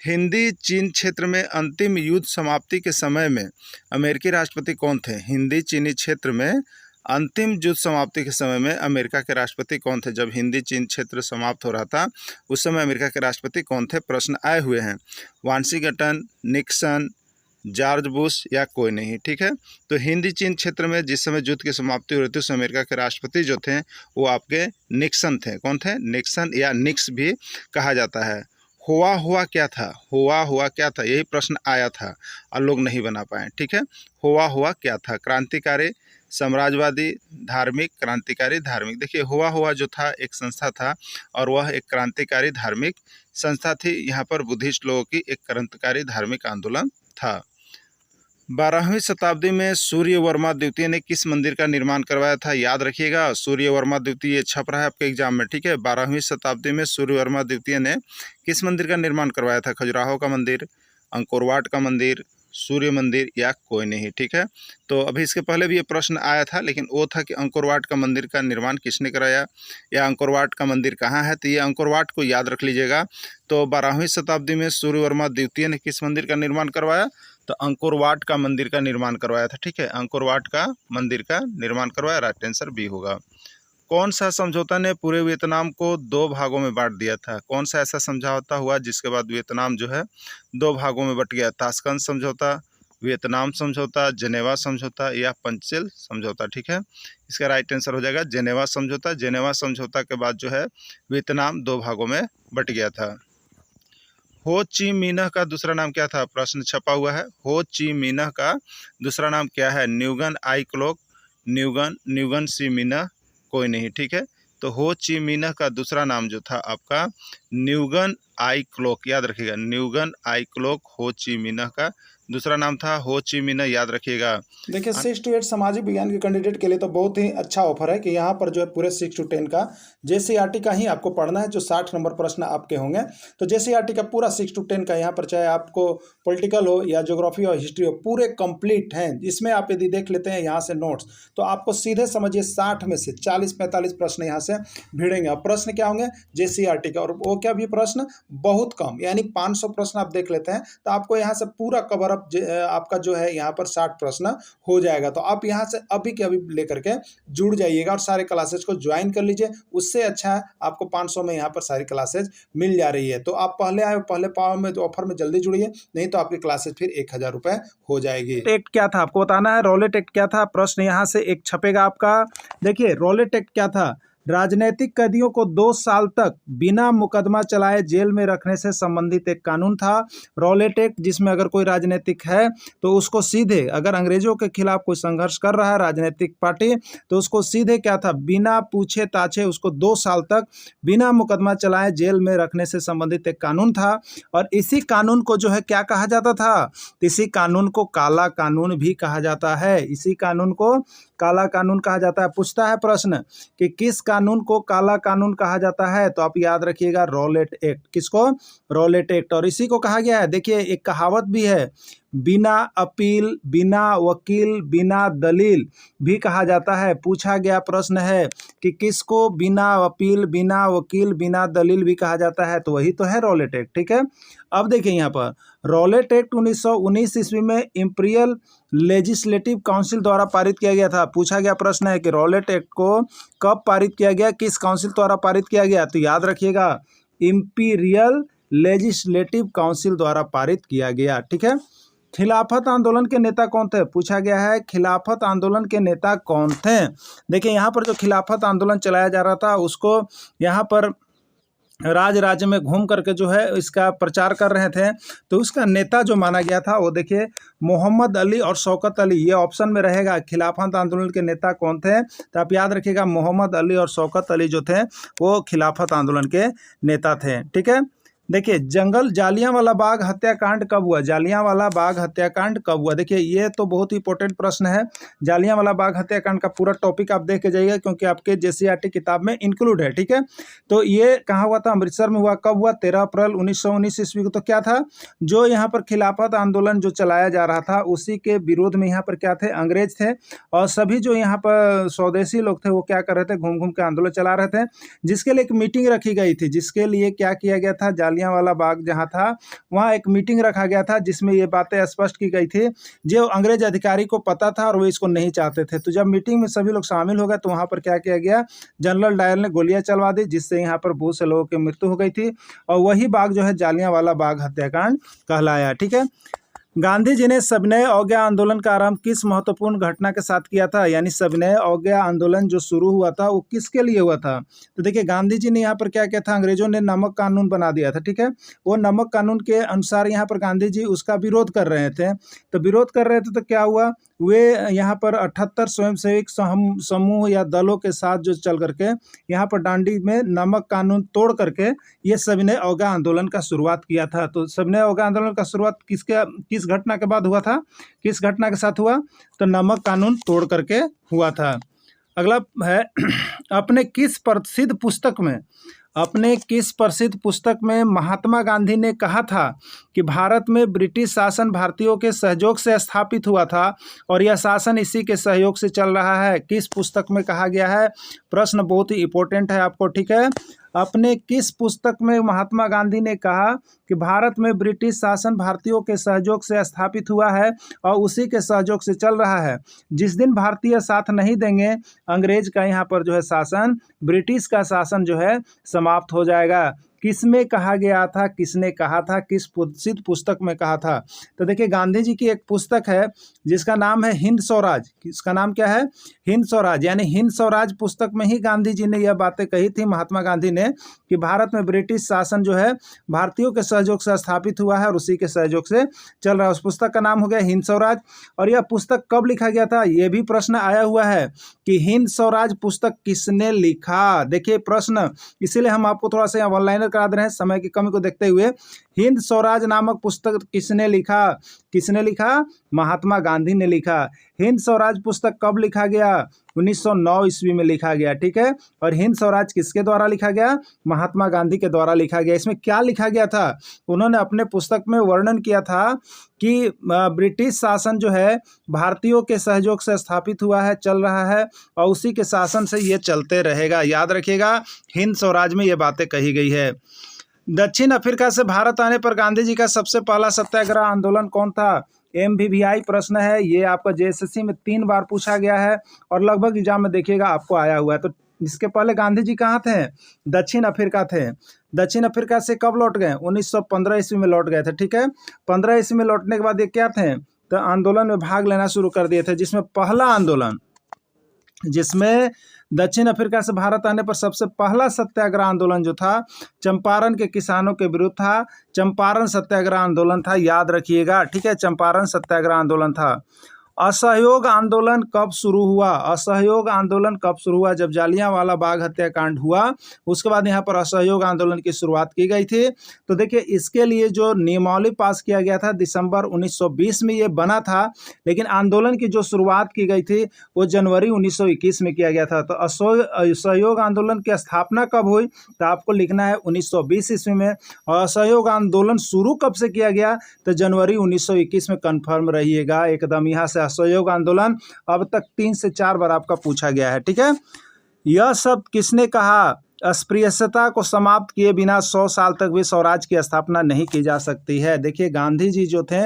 हिंदी चीन क्षेत्र में अंतिम युद्ध समाप्ति के समय में अमेरिकी राष्ट्रपति कौन थे? हिंदी चीनी क्षेत्र में अंतिम युद्ध समाप्ति के समय में अमेरिका के राष्ट्रपति कौन थे? जब हिंदी चीन क्षेत्र समाप्त हो रहा था उस समय अमेरिका के राष्ट्रपति कौन थे? प्रश्न आए हुए हैं, वाशिंगटन, निक्सन, जॉर्ज बुश या कोई नहीं। ठीक है, तो हिंदी चीन क्षेत्र में जिस समय युद्ध की समाप्ति हो रही थी उस अमेरिका के राष्ट्रपति जो थे वो आपके निक्सन थे। कौन थे? निक्सन या निक्स भी कहा जाता है। हुआ क्या था? हुआ क्या था? यही प्रश्न आया था और लोग नहीं बना पाए। ठीक है, हुआ क्या था? क्रांतिकारी, साम्राज्यवादी, धार्मिक, क्रांतिकारी, धार्मिक। देखिए हुआ जो था एक संस्था था और वह एक क्रांतिकारी धार्मिक संस्था थी। यहाँ पर बुद्धिस्ट लोगों की एक क्रांतिकारी धार्मिक आंदोलन था। 12वीं शताब्दी में सूर्यवर्मा द्वितीय ने किस मंदिर का निर्माण करवाया था? याद रखिएगा, सूर्यवर्मा द्वितीय छप रहा है आपके एग्जाम में। ठीक है, 12वीं शताब्दी में सूर्यवर्मा द्वितीय ने किस मंदिर का निर्माण करवाया था? खजुराहो का मंदिर, अंकोर वाट का मंदिर, सूर्य मंदिर या कोई नहीं। ठीक है, तो अभी इसके पहले भी ये प्रश्न आया था, लेकिन वो था कि अंकोर वाट का मंदिर का निर्माण किसने कराया या अंकोर वाट का मंदिर कहाँ है? तो ये अंकोर वाट को याद रख लीजिएगा। तो 12वीं शताब्दी में सूर्यवर्मा द्वितीय ने किस मंदिर का निर्माण करवाया? तो अंकोर वाट का मंदिर का निर्माण करवाया था। ठीक है, अंकोर वाट का मंदिर का निर्माण करवाया। राइट आंसर बी होगा। कौन सा समझौता ने पूरे वियतनाम को 2 भागों में बांट दिया था? कौन सा ऐसा समझौता हुआ जिसके बाद वियतनाम जो है 2 भागों में बट गया? ताशकंद समझौता, वियतनाम समझौता, जेनेवा समझौता या पंचशील समझौता। ठीक है, इसका राइट आंसर हो जाएगा जेनेवा समझौता। जेनेवा समझौता के बाद जो है वियतनाम 2 भागों में बट गया था। हो ची मिन्ह का दूसरा नाम क्या था? प्रश्न छपा हुआ है। हो ची मिन्ह का दूसरा नाम क्या है? न्यूगन आई क्लोक, न्यूगन सी मिन्ह, कोई नहीं। ठीक है, तो हो ची मिन्ह का दूसरा नाम जो था आपका न्यूगन आई क्लोक, याद रखिएगा, न्यूगन आई क्लोक हो ची मिन्ह का दूसरा नाम था। हो ची मिन्ह याद रखिएगा। देखिए 6 to 8 सामाजिक विज्ञान के कैंडिडेट के लिए तो बहुत ही अच्छा ऑफर है कि यहाँ पर जो है पूरे 6 to 10 का JCERT का ही आपको पढ़ना है, जो 60 नंबर प्रश्न आपके होंगे। तो JCERT का पूरा 6 to 10 का यहाँ पर, चाहे आपको पॉलिटिकल हो या ज्योग्राफी और हिस्ट्री हो, पूरे कंप्लीट हैं। इसमें आप यदि देख लेते हैं यहाँ से नोट्स, तो आपको सीधे समझिए 60 में से 40-45 प्रश्न यहाँ से भिड़ेंगे। अब प्रश्न क्या होंगे? JCERT का, और वो क्या भी प्रश्न बहुत कम, यानी 500 प्रश्न आप देख लेते हैं तो आपको यहाँ से पूरा कवर अप आपका जो है यहाँ पर 60 प्रश्न हो जाएगा। तो आप यहाँ से अभी के अभी लेकर के जुड़ जाइएगा और सारे क्लासेज को ज्वाइन कर लीजिए। उससे अच्छा है आपको 500 में यहाँ पर सारी क्लासेज मिल जा रही है। तो आप पहले आए पहले पाव में, तो ऑफर में जल्दी जुड़िए, नहीं तो आपकी क्लासेज फिर 1000 रुपये हो जाएगी। एक्ट क्या था आपको बताना है। रॉलेट एक्ट क्या था? प्रश्न यहाँ से एक छपेगा आपका। देखिए रॉलेट एक्ट क्या था? राजनीतिक कैदियों को 2 साल तक बिना मुकदमा चलाए जेल में रखने से संबंधित एक कानून था रॉलेट एक्ट, जिसमें अगर कोई राजनीतिक है तो उसको सीधे, अगर अंग्रेजों के खिलाफ कोई संघर्ष कर रहा है राजनीतिक पार्टी, तो उसको सीधे क्या था, बिना पूछे ताछे उसको 2 साल तक बिना मुकदमा चलाए जेल में रखने से संबंधित एक कानून था। और इसी कानून को जो है क्या कहा जाता था? इसी कानून को काला कानून भी कहा जाता है। इसी कानून को काला कानून कहा जाता है। पूछता है प्रश्न कि किस कानून को काला कानून कहा जाता है, तो आप याद रखिएगा रॉलेट एक्ट। किसको? Rowlatt act. और इसी को कहा गया है, देखिए एक कहावत भी है, बिना अपील, बिना वकील, बिना दलील भी कहा जाता है। पूछा गया प्रश्न है कि किसको बिना अपील, बिना वकील, बिना दलील भी कहा जाता है, तो वही तो है रॉलेट एक्ट। ठीक है, अब देखिए यहाँ पर रॉलेट एक्ट 1919 ईस्वी में इंपीरियल लेजिस्लेटिव काउंसिल द्वारा पारित किया गया था। पूछा गया प्रश्न है कि रॉलेट एक्ट को कब पारित किया गया, किस काउंसिल द्वारा पारित किया गया, तो याद रखिएगा इंपीरियल लेजिस्लेटिव काउंसिल द्वारा पारित किया गया। ठीक है, खिलाफत आंदोलन के नेता कौन थे? पूछा गया है खिलाफत आंदोलन के नेता कौन थे। देखिए यहाँ पर जो खिलाफत आंदोलन चलाया जा रहा था उसको यहाँ पर राज्य में घूम करके जो है इसका प्रचार कर रहे थे, तो उसका नेता जो माना गया था वो देखिए मोहम्मद अली और शौकत अली, ये ऑप्शन में रहेगा। खिलाफत आंदोलन के नेता कौन थे, तो आप याद रखिएगा मोहम्मद अली और शौकत अली जो थे वो खिलाफत आंदोलन के नेता थे। ठीक है, देखिए जालियांवाला बाग हत्याकांड कब हुआ? जालियांवाला बाग हत्याकांड कब हुआ? देखिए ये तो बहुत ही इंपॉर्टेंट प्रश्न है। जालियांवाला बाग हत्याकांड का पूरा टॉपिक आप देख के जाइएगा, क्योंकि आपके JCERT किताब में इंक्लूड है। ठीक है, तो ये कहाँ हुआ था? अमृतसर में हुआ। कब हुआ? 13 अप्रैल 1919 ईस्वी को। तो क्या था, जो यहाँ पर खिलाफत आंदोलन जो चलाया जा रहा था उसी के विरोध में यहाँ पर क्या थे, अंग्रेज थे। और सभी जो यहाँ पर स्वदेशी लोग थे वो क्या कर रहे थे, घूम घूम के आंदोलन चला रहे थे, जिसके लिए एक मीटिंग रखी गई थी। जिसके लिए क्या किया गया था, जालियांवाला बाग जहां था वहां एक मीटिंग रखा गया था, जिसमें ये बातें स्पष्ट की गई थी जो अंग्रेज अधिकारी को पता था और वो इसको नहीं चाहते थे। तो जब मीटिंग में सभी लोग शामिल हो गए तो वहां पर क्या किया गया, जनरल डायर ने गोलियां चलवा दी, जिससे यहाँ पर बहुत से लोगों की मृत्यु हो गई थी। और वही बाग जो है जालियांवाला बाग हत्याकांड कहलाया। ठीक है, गांधी जी ने सविनय अवज्ञा आंदोलन का आरंभ किस महत्वपूर्ण घटना के साथ किया था? यानी सविनय अवज्ञा आंदोलन जो शुरू हुआ था वो किसके लिए हुआ था? तो देखिए गांधी जी ने यहाँ पर क्या किया था, अंग्रेजों ने नमक कानून बना दिया था। ठीक है, वो नमक कानून के अनुसार यहाँ पर गांधी जी उसका विरोध कर रहे थे। तो विरोध कर रहे थे तो क्या हुआ, वे यहाँ पर 78 स्वयंसेवक समूह या दलों के साथ जो चल करके यहाँ पर दांडी में नमक कानून तोड़ करके ये सविनय अवज्ञा आंदोलन का शुरुआत किया था। तो सविनय अवज्ञा आंदोलन का शुरुआत किस घटना के बाद हुआ था, किस घटना के साथ हुआ, तो नमक कानून तोड़ करके हुआ था। अगला है अपने किस प्रसिद्ध पुस्तक में महात्मा गांधी ने कहा था कि भारत में ब्रिटिश शासन भारतीयों के सहयोग से स्थापित हुआ था और यह शासन इसी के सहयोग से चल रहा है? किस पुस्तक में कहा गया है? प्रश्न बहुत ही इंपॉर्टेंट है आपको। ठीक है, अपने किस पुस्तक में महात्मा गांधी ने कहा कि भारत में ब्रिटिश शासन भारतीयों के सहयोग से स्थापित हुआ है और उसी के सहयोग से चल रहा है? जिस दिन भारतीय साथ नहीं देंगे अंग्रेज का यहाँ पर जो है शासन, ब्रिटिश का शासन जो है समाप्त हो जाएगा। किसमें कहा गया था, किसने कहा था, किस प्रसिद्ध पुस्तक में कहा था? तो देखिए गांधी जी की एक पुस्तक है जिसका नाम है हिंद स्वराज। इसका नाम क्या है? हिंद स्वराज। यानी हिंद स्वराज पुस्तक में ही गांधी जी ने यह बातें कही थी, महात्मा गांधी ने, कि भारत में ब्रिटिश शासन जो है भारतीयों के सहयोग से स्थापित हुआ है और उसी के सहयोग से चल रहा है। उस पुस्तक का नाम हो गया हिंद स्वराज। और यह पुस्तक कब लिखा गया था, यह भी प्रश्न आया हुआ है कि हिंद स्वराज पुस्तक किसने लिखा। देखिए प्रश्न, इसीलिए हम आपको थोड़ा सा वन लाइनर करा दे रहे हैं समय की कमी को देखते हुए। हिंद स्वराज नामक पुस्तक किसने लिखा? किसने लिखा? महात्मा गांधी ने लिखा। हिंद स्वराज पुस्तक कब लिखा गया? 1909 ईस्वी में लिखा गया, ठीक है। और हिंद स्वराज किसके द्वारा लिखा गया? महात्मा गांधी के द्वारा लिखा गया। इसमें क्या लिखा गया था? उन्होंने अपने पुस्तक में वर्णन किया था कि ब्रिटिश शासन जो है भारतीयों के सहयोग से स्थापित हुआ है, चल रहा है और उसी के शासन से ये चलते रहेगा। याद रखिएगा, हिंद स्वराज में ये बातें कही गई है। दक्षिण अफ्रीका से भारत आने पर गांधी जी का सबसे पहला सत्याग्रह आंदोलन कौन था? MVVI प्रश्न है, ये आपका JSSC में 3 बार पूछा गया है और लगभग एग्जाम में देखिएगा आपको आया हुआ है। तो इसके पहले गांधी जी कहाँ थे? दक्षिण अफ्रीका थे। दक्षिण अफ्रीका से कब लौट गए? 1915 ईस्वी में लौट गए थे, ठीक है। 15 ईस्वी में लौटने के बाद ये क्या थे? तो आंदोलन में भाग लेना शुरू कर दिए थे, जिसमें पहला आंदोलन, जिसमें दक्षिण अफ्रीका से भारत आने पर सबसे पहला सत्याग्रह आंदोलन जो था चंपारण के किसानों के विरुद्ध था। चंपारण सत्याग्रह आंदोलन था, याद रखिएगा, ठीक है। चंपारण सत्याग्रह आंदोलन था। असहयोग आंदोलन कब शुरू हुआ? असहयोग आंदोलन कब शुरू हुआ? जब जालियांवाला बाग हत्याकांड हुआ उसके बाद यहाँ पर असहयोग आंदोलन की शुरुआत की गई थी। तो देखिए इसके लिए जो नियमावली पास किया गया था दिसंबर 1920 में ये बना था, लेकिन आंदोलन की जो शुरुआत की गई थी वो जनवरी 1921 में किया गया था। तो असहयोग आंदोलन की स्थापना कब हुई? तो आपको लिखना है 1920 ईस्वी में। और असहयोग आंदोलन शुरू कब से किया गया? तो जनवरी 1921 में। कन्फर्म रहिएगा एकदम। यहाँ से असहयोग आंदोलन अब तक 3 से 4 बार आपका पूछा गया है, ठीक है। यह शब्द किसने कहा? अस्पृश्यता को समाप्त किए बिना 100 साल तक भी स्वराज की स्थापना नहीं की जा सकती है। देखिए गांधी जी जो थे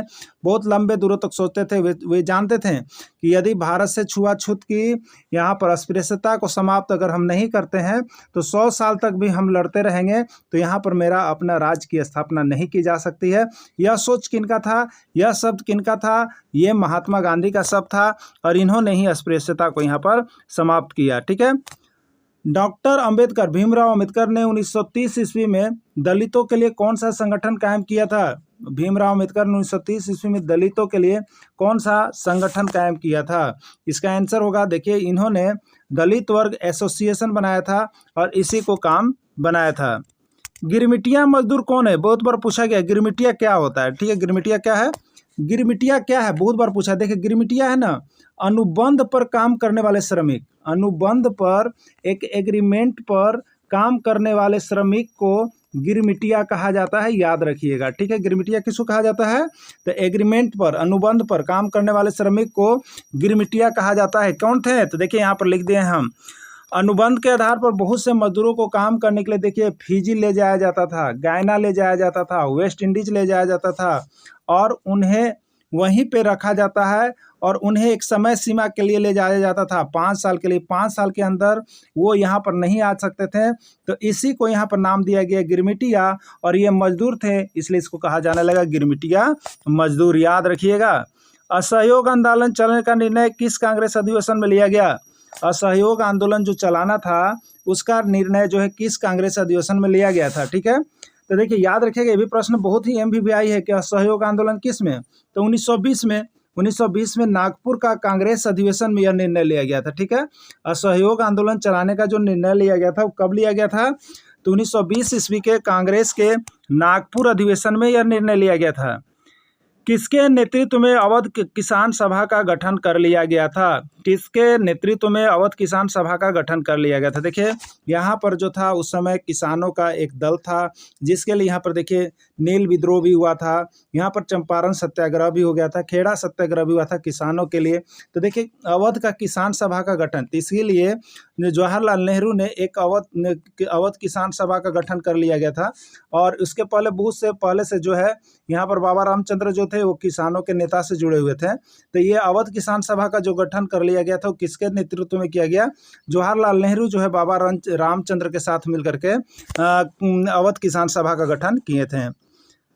बहुत लंबे दूरों तक सोचते थे। वे जानते थे कि यदि भारत से छुआछूत की, यहाँ पर अस्पृश्यता को समाप्त अगर हम नहीं करते हैं तो 100 साल तक भी हम लड़ते रहेंगे, तो यहाँ पर मेरा अपना राज्य की स्थापना नहीं की जा सकती है। यह सोच किनका था? यह शब्द किनका था? ये महात्मा गांधी का शब्द था और इन्होंने ही अस्पृश्यता को यहाँ पर समाप्त किया, ठीक है। डॉक्टर अंबेडकर, भीमराव अंबेडकर ने 1930 ईस्वी में दलितों के लिए कौन सा संगठन कायम किया था? भीमराव अंबेडकर ने 1930 ईस्वी में दलितों के लिए कौन सा संगठन कायम किया था? इसका आंसर होगा, देखिए इन्होंने दलित वर्ग एसोसिएशन बनाया था और इसी को काम बनाया था। गिरमिटिया मजदूर कौन है? बहुत बार पूछा गया गिरमिटिया क्या होता है, ठीक है। गिरमिटिया क्या है? गिरमिटिया क्या है? बहुत बार पूछा। देखिए गिरमिटिया है ना, अनुबंध पर काम करने वाले श्रमिक। अनुबंध पर, एक एग्रीमेंट पर काम करने वाले श्रमिक को गिरमिटिया कहा जाता है, याद रखिएगा, ठीक है। गिरमिटिया किसको कहा जाता है? तो एग्रीमेंट पर, अनुबंध पर काम करने वाले श्रमिक को गिरमिटिया कहा जाता है। कौन थे? तो देखिए यहाँ पर लिख दिए हम। अनुबंध के आधार पर बहुत से मजदूरों को काम करने के लिए देखिए फिजी ले जाया जाता था, गयाना ले जाया जाता था, वेस्ट इंडीज ले जाया जाता था और उन्हें वहीं पे रखा जाता है और उन्हें एक समय सीमा के लिए ले जाया जाता था, 5 साल के लिए। 5 साल के अंदर वो यहाँ पर नहीं आ सकते थे, तो इसी को यहाँ पर नाम दिया गया गिरमिटिया। और ये मजदूर थे इसलिए इसको कहा जाने लगा गिरमिटिया मजदूर, याद रखिएगा। असहयोग आंदोलन चलाने का निर्णय किस कांग्रेस अधिवेशन में लिया गया? असहयोग आंदोलन जो चलाना था उसका निर्णय जो है किस कांग्रेस अधिवेशन में लिया गया था, ठीक है। तो देखिए याद रखिएगा, ये भी प्रश्न बहुत ही MVVI है कि असहयोग आंदोलन किस में? तो 1920 में। 1920 में नागपुर का कांग्रेस अधिवेशन में यह निर्णय लिया गया था, ठीक है। असहयोग आंदोलन चलाने का जो निर्णय लिया गया था वो कब लिया गया था? तो 1920 ईस्वी के कांग्रेस के नागपुर अधिवेशन में यह निर्णय लिया गया था। किसके नेतृत्व में अवध किसान सभा का गठन कर लिया गया था? किसके नेतृत्व में अवध किसान सभा का गठन कर लिया गया था? देखिए यहाँ पर जो था उस समय किसानों का एक दल था जिसके लिए यहाँ पर देखिए नील विद्रोह भी हुआ था, यहाँ पर चंपारण सत्याग्रह भी हो गया था, खेड़ा सत्याग्रह भी हुआ था किसानों के लिए। तो देखिए अवध का किसान सभा का गठन, तो इसीलिए जवाहरलाल नेहरू ने एक अवध किसान सभा का गठन कर लिया गया था। और उसके पहले बहुत से पहले से जो है यहाँ पर बाबा रामचंद्र जो थे वो किसानों के नेता से जुड़े हुए थे। तो ये अवध किसान सभा का जो गठन कर लिया गया था वो किसके नेतृत्व में किया गया? जवाहरलाल नेहरू जो है बाबा रामचंद्र के साथ मिलकर के अवध किसान सभा का गठन किए थे।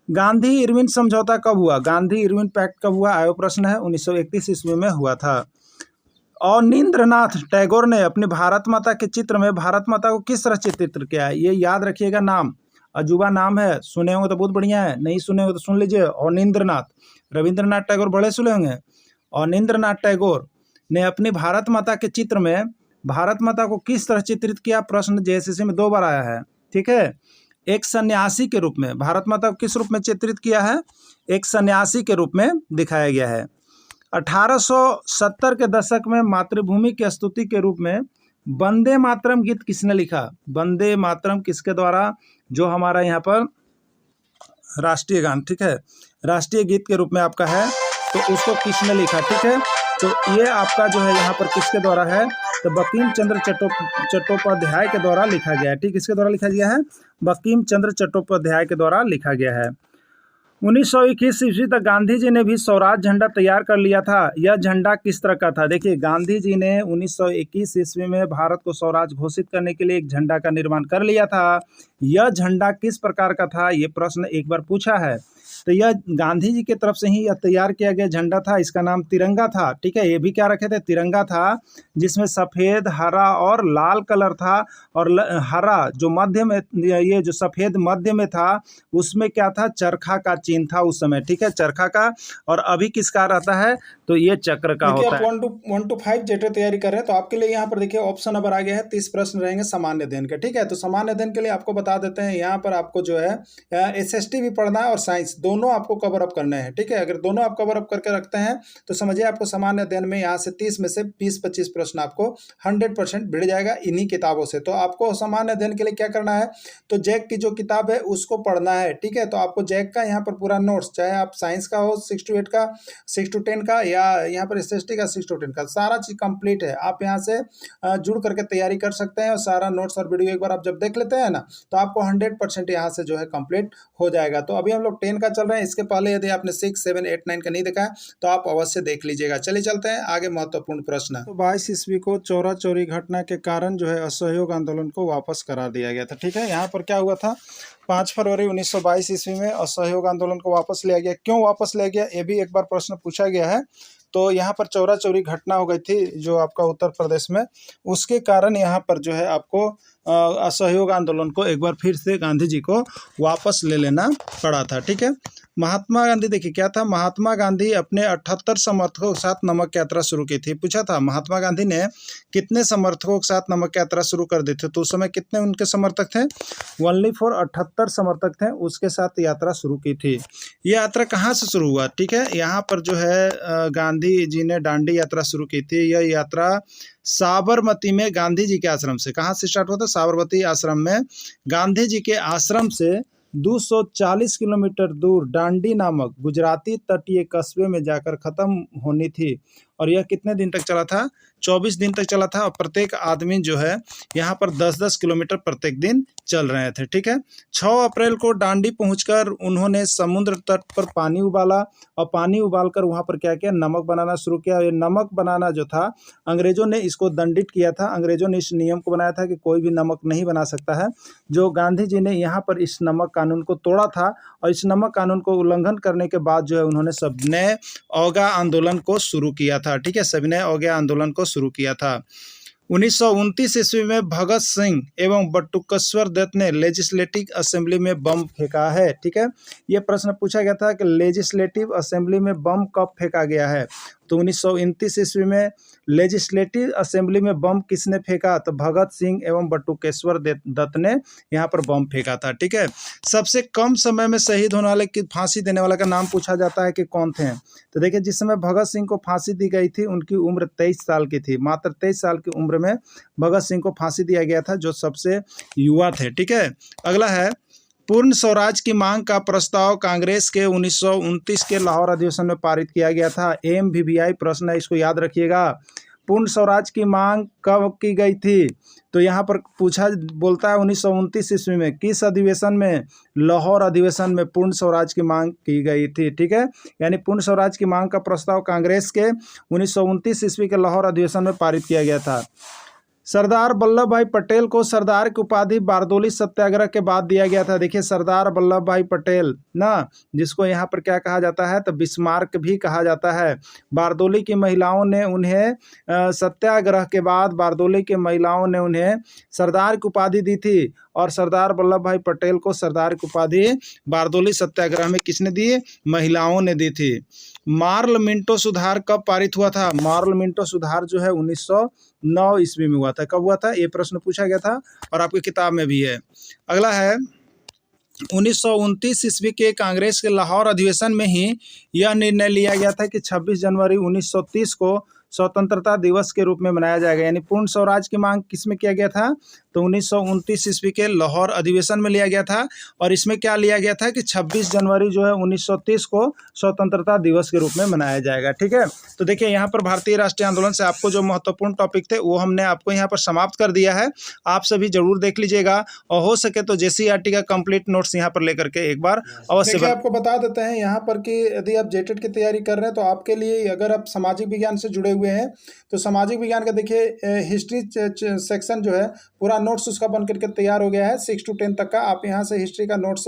गांधी इरविन समझौता कब हुआ? गांधी इरविन पैक्ट कब हुआ? आयो प्रश्न है, 1931 ईस्वी में हुआ था। और नींद्रनाथ टैगोर ने अपनी भारत माता के चित्र में भारत माता को किस तरह चित्रित किया है? ये याद रखिएगा, नाम अजूबा नाम है, सुने होंगे तो बहुत बढ़िया है, नहीं सुने होंगे तो सुन लीजिए। और नींद्रनाथ, रविंद्रनाथ टैगोर बड़े सुने होंगे। और नींद्रनाथ टैगोर ने अपनी भारत माता के चित्र में भारत माता को किस तरह चित्रित किया? प्रश्न जेएसएससी में 2 बार आया है, ठीक है। एक सन्यासी के रूप में भारत माता को किस रूप में चित्रित किया है? एक सन्यासी के रूप में दिखाया गया है। 1870 के दशक में मातृभूमि की स्तुति के रूप में वंदे मातरम गीत किसने लिखा? वंदे मातरम किसके द्वारा? जो हमारा यहाँ पर राष्ट्रीय गान, ठीक है, राष्ट्रीय गीत के रूप में आपका है, तो उसको किसने लिखा? ठीक है, तो ये आपका जो है यहाँ पर किसके द्वारा है? तो बंकिम चंद्र चट्टोपाध्याय के द्वारा लिखा गया है। ठीक, किसके द्वारा लिखा गया है? बंकिम चंद्र चट्टोपाध्याय के द्वारा लिखा गया है। 1921 ईस्वी तक गांधी जी ने भी स्वराज झंडा तैयार कर लिया था। यह झंडा किस तरह का था? देखिए गांधी जी ने 1921 ईस्वी में भारत को स्वराज घोषित करने के लिए एक झंडा का निर्माण कर लिया था। यह झंडा किस प्रकार का था? ये प्रश्न एक बार पूछा है। तो यह गांधी जी की तरफ से ही यह तैयार किया गया झंडा था। इसका नाम तिरंगा था। ठीक है, ये भी क्या रखे थे? तिरंगा था, जिसमें सफ़ेद, हरा और लाल कलर था। और हरा जो मध्य में, ये जो सफ़ेद मध्य में था, उसमें क्या था? चरखा का चिन्ह था उस समय। ठीक है, चरखा का। और अभी किसका रहता है? तो ये चक्र का होता है। 1 to 5 जेटे तैयारी कर रहे हैं तो आपके लिए यहाँ पर देखिए ऑप्शन नंबर आ गया है। 30 प्रश्न रहेंगे सामान्य अध्ययन के। ठीक है, तो सामान्य अध्ययन के लिए आपको बता देते हैं, यहाँ पर आपको जो है SST भी पढ़ना है और साइंस, दोनों आपको कवर अप करने हैं। ठीक है, अगर दोनों आप कवर अप करके रखते हैं तो समझिए आपको सामान्य अध्ययन में यहाँ से 30 में से 20-25 प्रश्न आपको 100% भिड़ जाएगा इन्हीं किताबों से। तो आपको सामान्य अध्ययन के लिए क्या करना है? तो जैक की जो किताब है उसको पढ़ना है। ठीक है, तो आपको जैक का यहाँ पर पूरा नोट्स, चाहे आप साइंस का हो 6 to 8 का, 6 to 10 का, या यहाँ पर SST का 6 to 10 का, सारा चीज़ कंप्लीट है। आप यहाँ से जुड़ करके तैयारी कर सकते हैं और सारा नोट्स और वीडियो एक बार आप जब देख लेते हैं ना, तो आपको 100% यहाँ से जो है कंप्लीट हो जाएगा। तो अभी हम लोग 10 का चल रहे हैं। इसके पहले यदि आपने 6, 7, 8, 9 का नहीं देखा है तो आप अवश्य देख लीजिएगा। चलिए चलते हैं आगे, महत्वपूर्ण प्रश्न। तो 22 ईस्वी को चौरा चौरी घटना के कारण जो है असहयोग आंदोलन को वापस करा दिया गया था। ठीक है, यहाँ पर क्या हुआ था? 5 फरवरी 1922 ईस्वी में असहयोग आंदोलन को वापस लिया गया। क्यों वापस लिया गया, ये भी एक बार प्रश्न पूछा गया है। तो यहाँ पर चौरा चौरी घटना हो गई थी जो आपका उत्तर प्रदेश में, उसके कारण यहाँ पर जो है आपको असहयोग आंदोलन को एक बार फिर से गांधी जी को वापस ले लेना पड़ा था। ठीक है, महात्मा गांधी, देखिए क्या था, महात्मा गांधी अपने 78 समर्थकों के साथ नमक यात्रा शुरू की थी। पूछा था महात्मा गांधी ने कितने समर्थकों के साथ नमक यात्रा शुरू कर दी थी, तो उस समय कितने उनके समर्थक थे? ओनली फॉर 78 समर्थक थे, उसके साथ यात्रा शुरू की थी। ये यात्रा कहाँ से शुरू हुआ? ठीक है, यहाँ पर जो है गांधी जी ने दांडी यात्रा शुरू की थी। यह यात्रा साबरमती में गांधी जी के आश्रम से, कहाँ से स्टार्ट होता? साबरमती आश्रम में गांधी जी के आश्रम से 240 किलोमीटर दूर दांडी नामक गुजराती तटीय कस्बे में जाकर ख़त्म होनी थी। और यह कितने दिन तक चला था? 24 दिन तक चला था। और प्रत्येक आदमी जो है यहाँ पर 10-10 किलोमीटर प्रत्येक दिन चल रहे थे। ठीक है, 6 अप्रैल को दांडी पहुंचकर उन्होंने समुद्र तट पर पानी उबाला और पानी उबालकर वहाँ पर क्या किया? नमक बनाना शुरू किया। ये नमक बनाना जो था, अंग्रेज़ों ने इसको दंडित किया था। अंग्रेज़ों ने इस नियम को बनाया था कि कोई भी नमक नहीं बना सकता है। जो गांधी जी ने यहाँ पर इस नमक कानून को तोड़ा था और इस नमक कानून को उल्लंघन करने के बाद जो है उन्होंने सविनय अवज्ञा आंदोलन को शुरू किया था। ठीक है, सविनय अवज्ञा आंदोलन को शुरू किया था। 1929 ईस्वी में भगत सिंह एवं बटुकेश्वर दत्त ने लेजिस्लेटिव असेंबली में बम फेंका है। ठीक है, यह प्रश्न पूछा गया था कि लेजिस्लेटिव असेंबली में बम कब फेंका गया है? तो 1929 ईस्वी में लेजिस्लेटिव असेंबली में बम किसने फेंका? तो भगत सिंह एवं बटुकेश्वर दत्त ने यहाँ पर बम फेंका था। ठीक है, सबसे कम समय में शहीद होने वाले की फांसी देने वाला का नाम पूछा जाता है कि कौन थे? तो देखिए, जिस समय भगत सिंह को फांसी दी गई थी उनकी उम्र 23 साल की थी। मात्र 23 साल की उम्र में भगत सिंह को फांसी दिया गया था, जो सबसे युवा थे। ठीक है, अगला है पूर्ण स्वराज की मांग का प्रस्ताव कांग्रेस के 1929 के लाहौर अधिवेशन में पारित किया गया था। MVVI प्रश्न है, इसको याद रखिएगा। पूर्ण स्वराज की मांग कब की गई थी? तो यहाँ पर पूछा बोलता है 1929 ईस्वी में किस अधिवेशन में? लाहौर अधिवेशन में पूर्ण स्वराज की मांग की गई थी। ठीक है, यानी पूर्ण स्वराज की मांग का प्रस्ताव कांग्रेस के 1929 ईस्वी के लाहौर अधिवेशन में पारित किया गया था। सरदार वल्लभ भाई पटेल को सरदार की उपाधि बारदोली सत्याग्रह के बाद दिया गया था। देखिए सरदार वल्लभ भाई पटेल ना, जिसको यहाँ पर क्या कहा जाता है? तो बिस्मार्क भी कहा जाता है। बारदोली की महिलाओं ने उन्हें सत्याग्रह के बाद बारदोली की महिलाओं ने उन्हें सरदार की उपाधि दी थी, और सरदार वल्लभ भाई पटेल को सरदार की उपाधि बारदोली सत्याग्रह में किसने दी? महिलाओं ने दी थी। मार्ल मिंटो सुधार कब पारित हुआ था? मार्ल मिंटो सुधार जो है 1909 ईस्वी में हुआ था। कब हुआ था? ये प्रश्न पूछा गया था और आपकी किताब में भी है। अगला है 1929 ईस्वी के कांग्रेस के लाहौर अधिवेशन में ही यह निर्णय लिया गया था कि 26 जनवरी 1930 को स्वतंत्रता दिवस के रूप में मनाया जाएगा। यानी पूर्ण स्वराज की मांग किस में किया गया था? तो 1929 ईस्वी के लाहौर अधिवेशन में लिया गया था, और इसमें क्या लिया गया था कि 26 जनवरी जो है 1930 को स्वतंत्रता दिवस के रूप में मनाया जाएगा। ठीक है, तो देखिए यहाँ पर भारतीय राष्ट्रीय आंदोलन से आपको जो महत्वपूर्ण टॉपिक थे वो हमने आपको यहाँ पर समाप्त कर दिया है। आप सभी जरूर देख लीजिएगा, और हो सके तो JCERT का कंप्लीट नोट्स यहाँ पर लेकर के एक बार अवश्य। देखिए आपको बता देते हैं यहाँ पर कि यदि आप जेटेट की तैयारी कर रहे हैं तो आपके लिए, अगर आप सामाजिक विज्ञान से जुड़े हुए हैं तो सामाजिक विज्ञान का देखिए हिस्ट्री सेक्शन जो है पूरा नोट्स उसका बन करके तैयार हो गया है। 6 to 10 तक का आप यहाँ से हिस्ट्री का नोट्स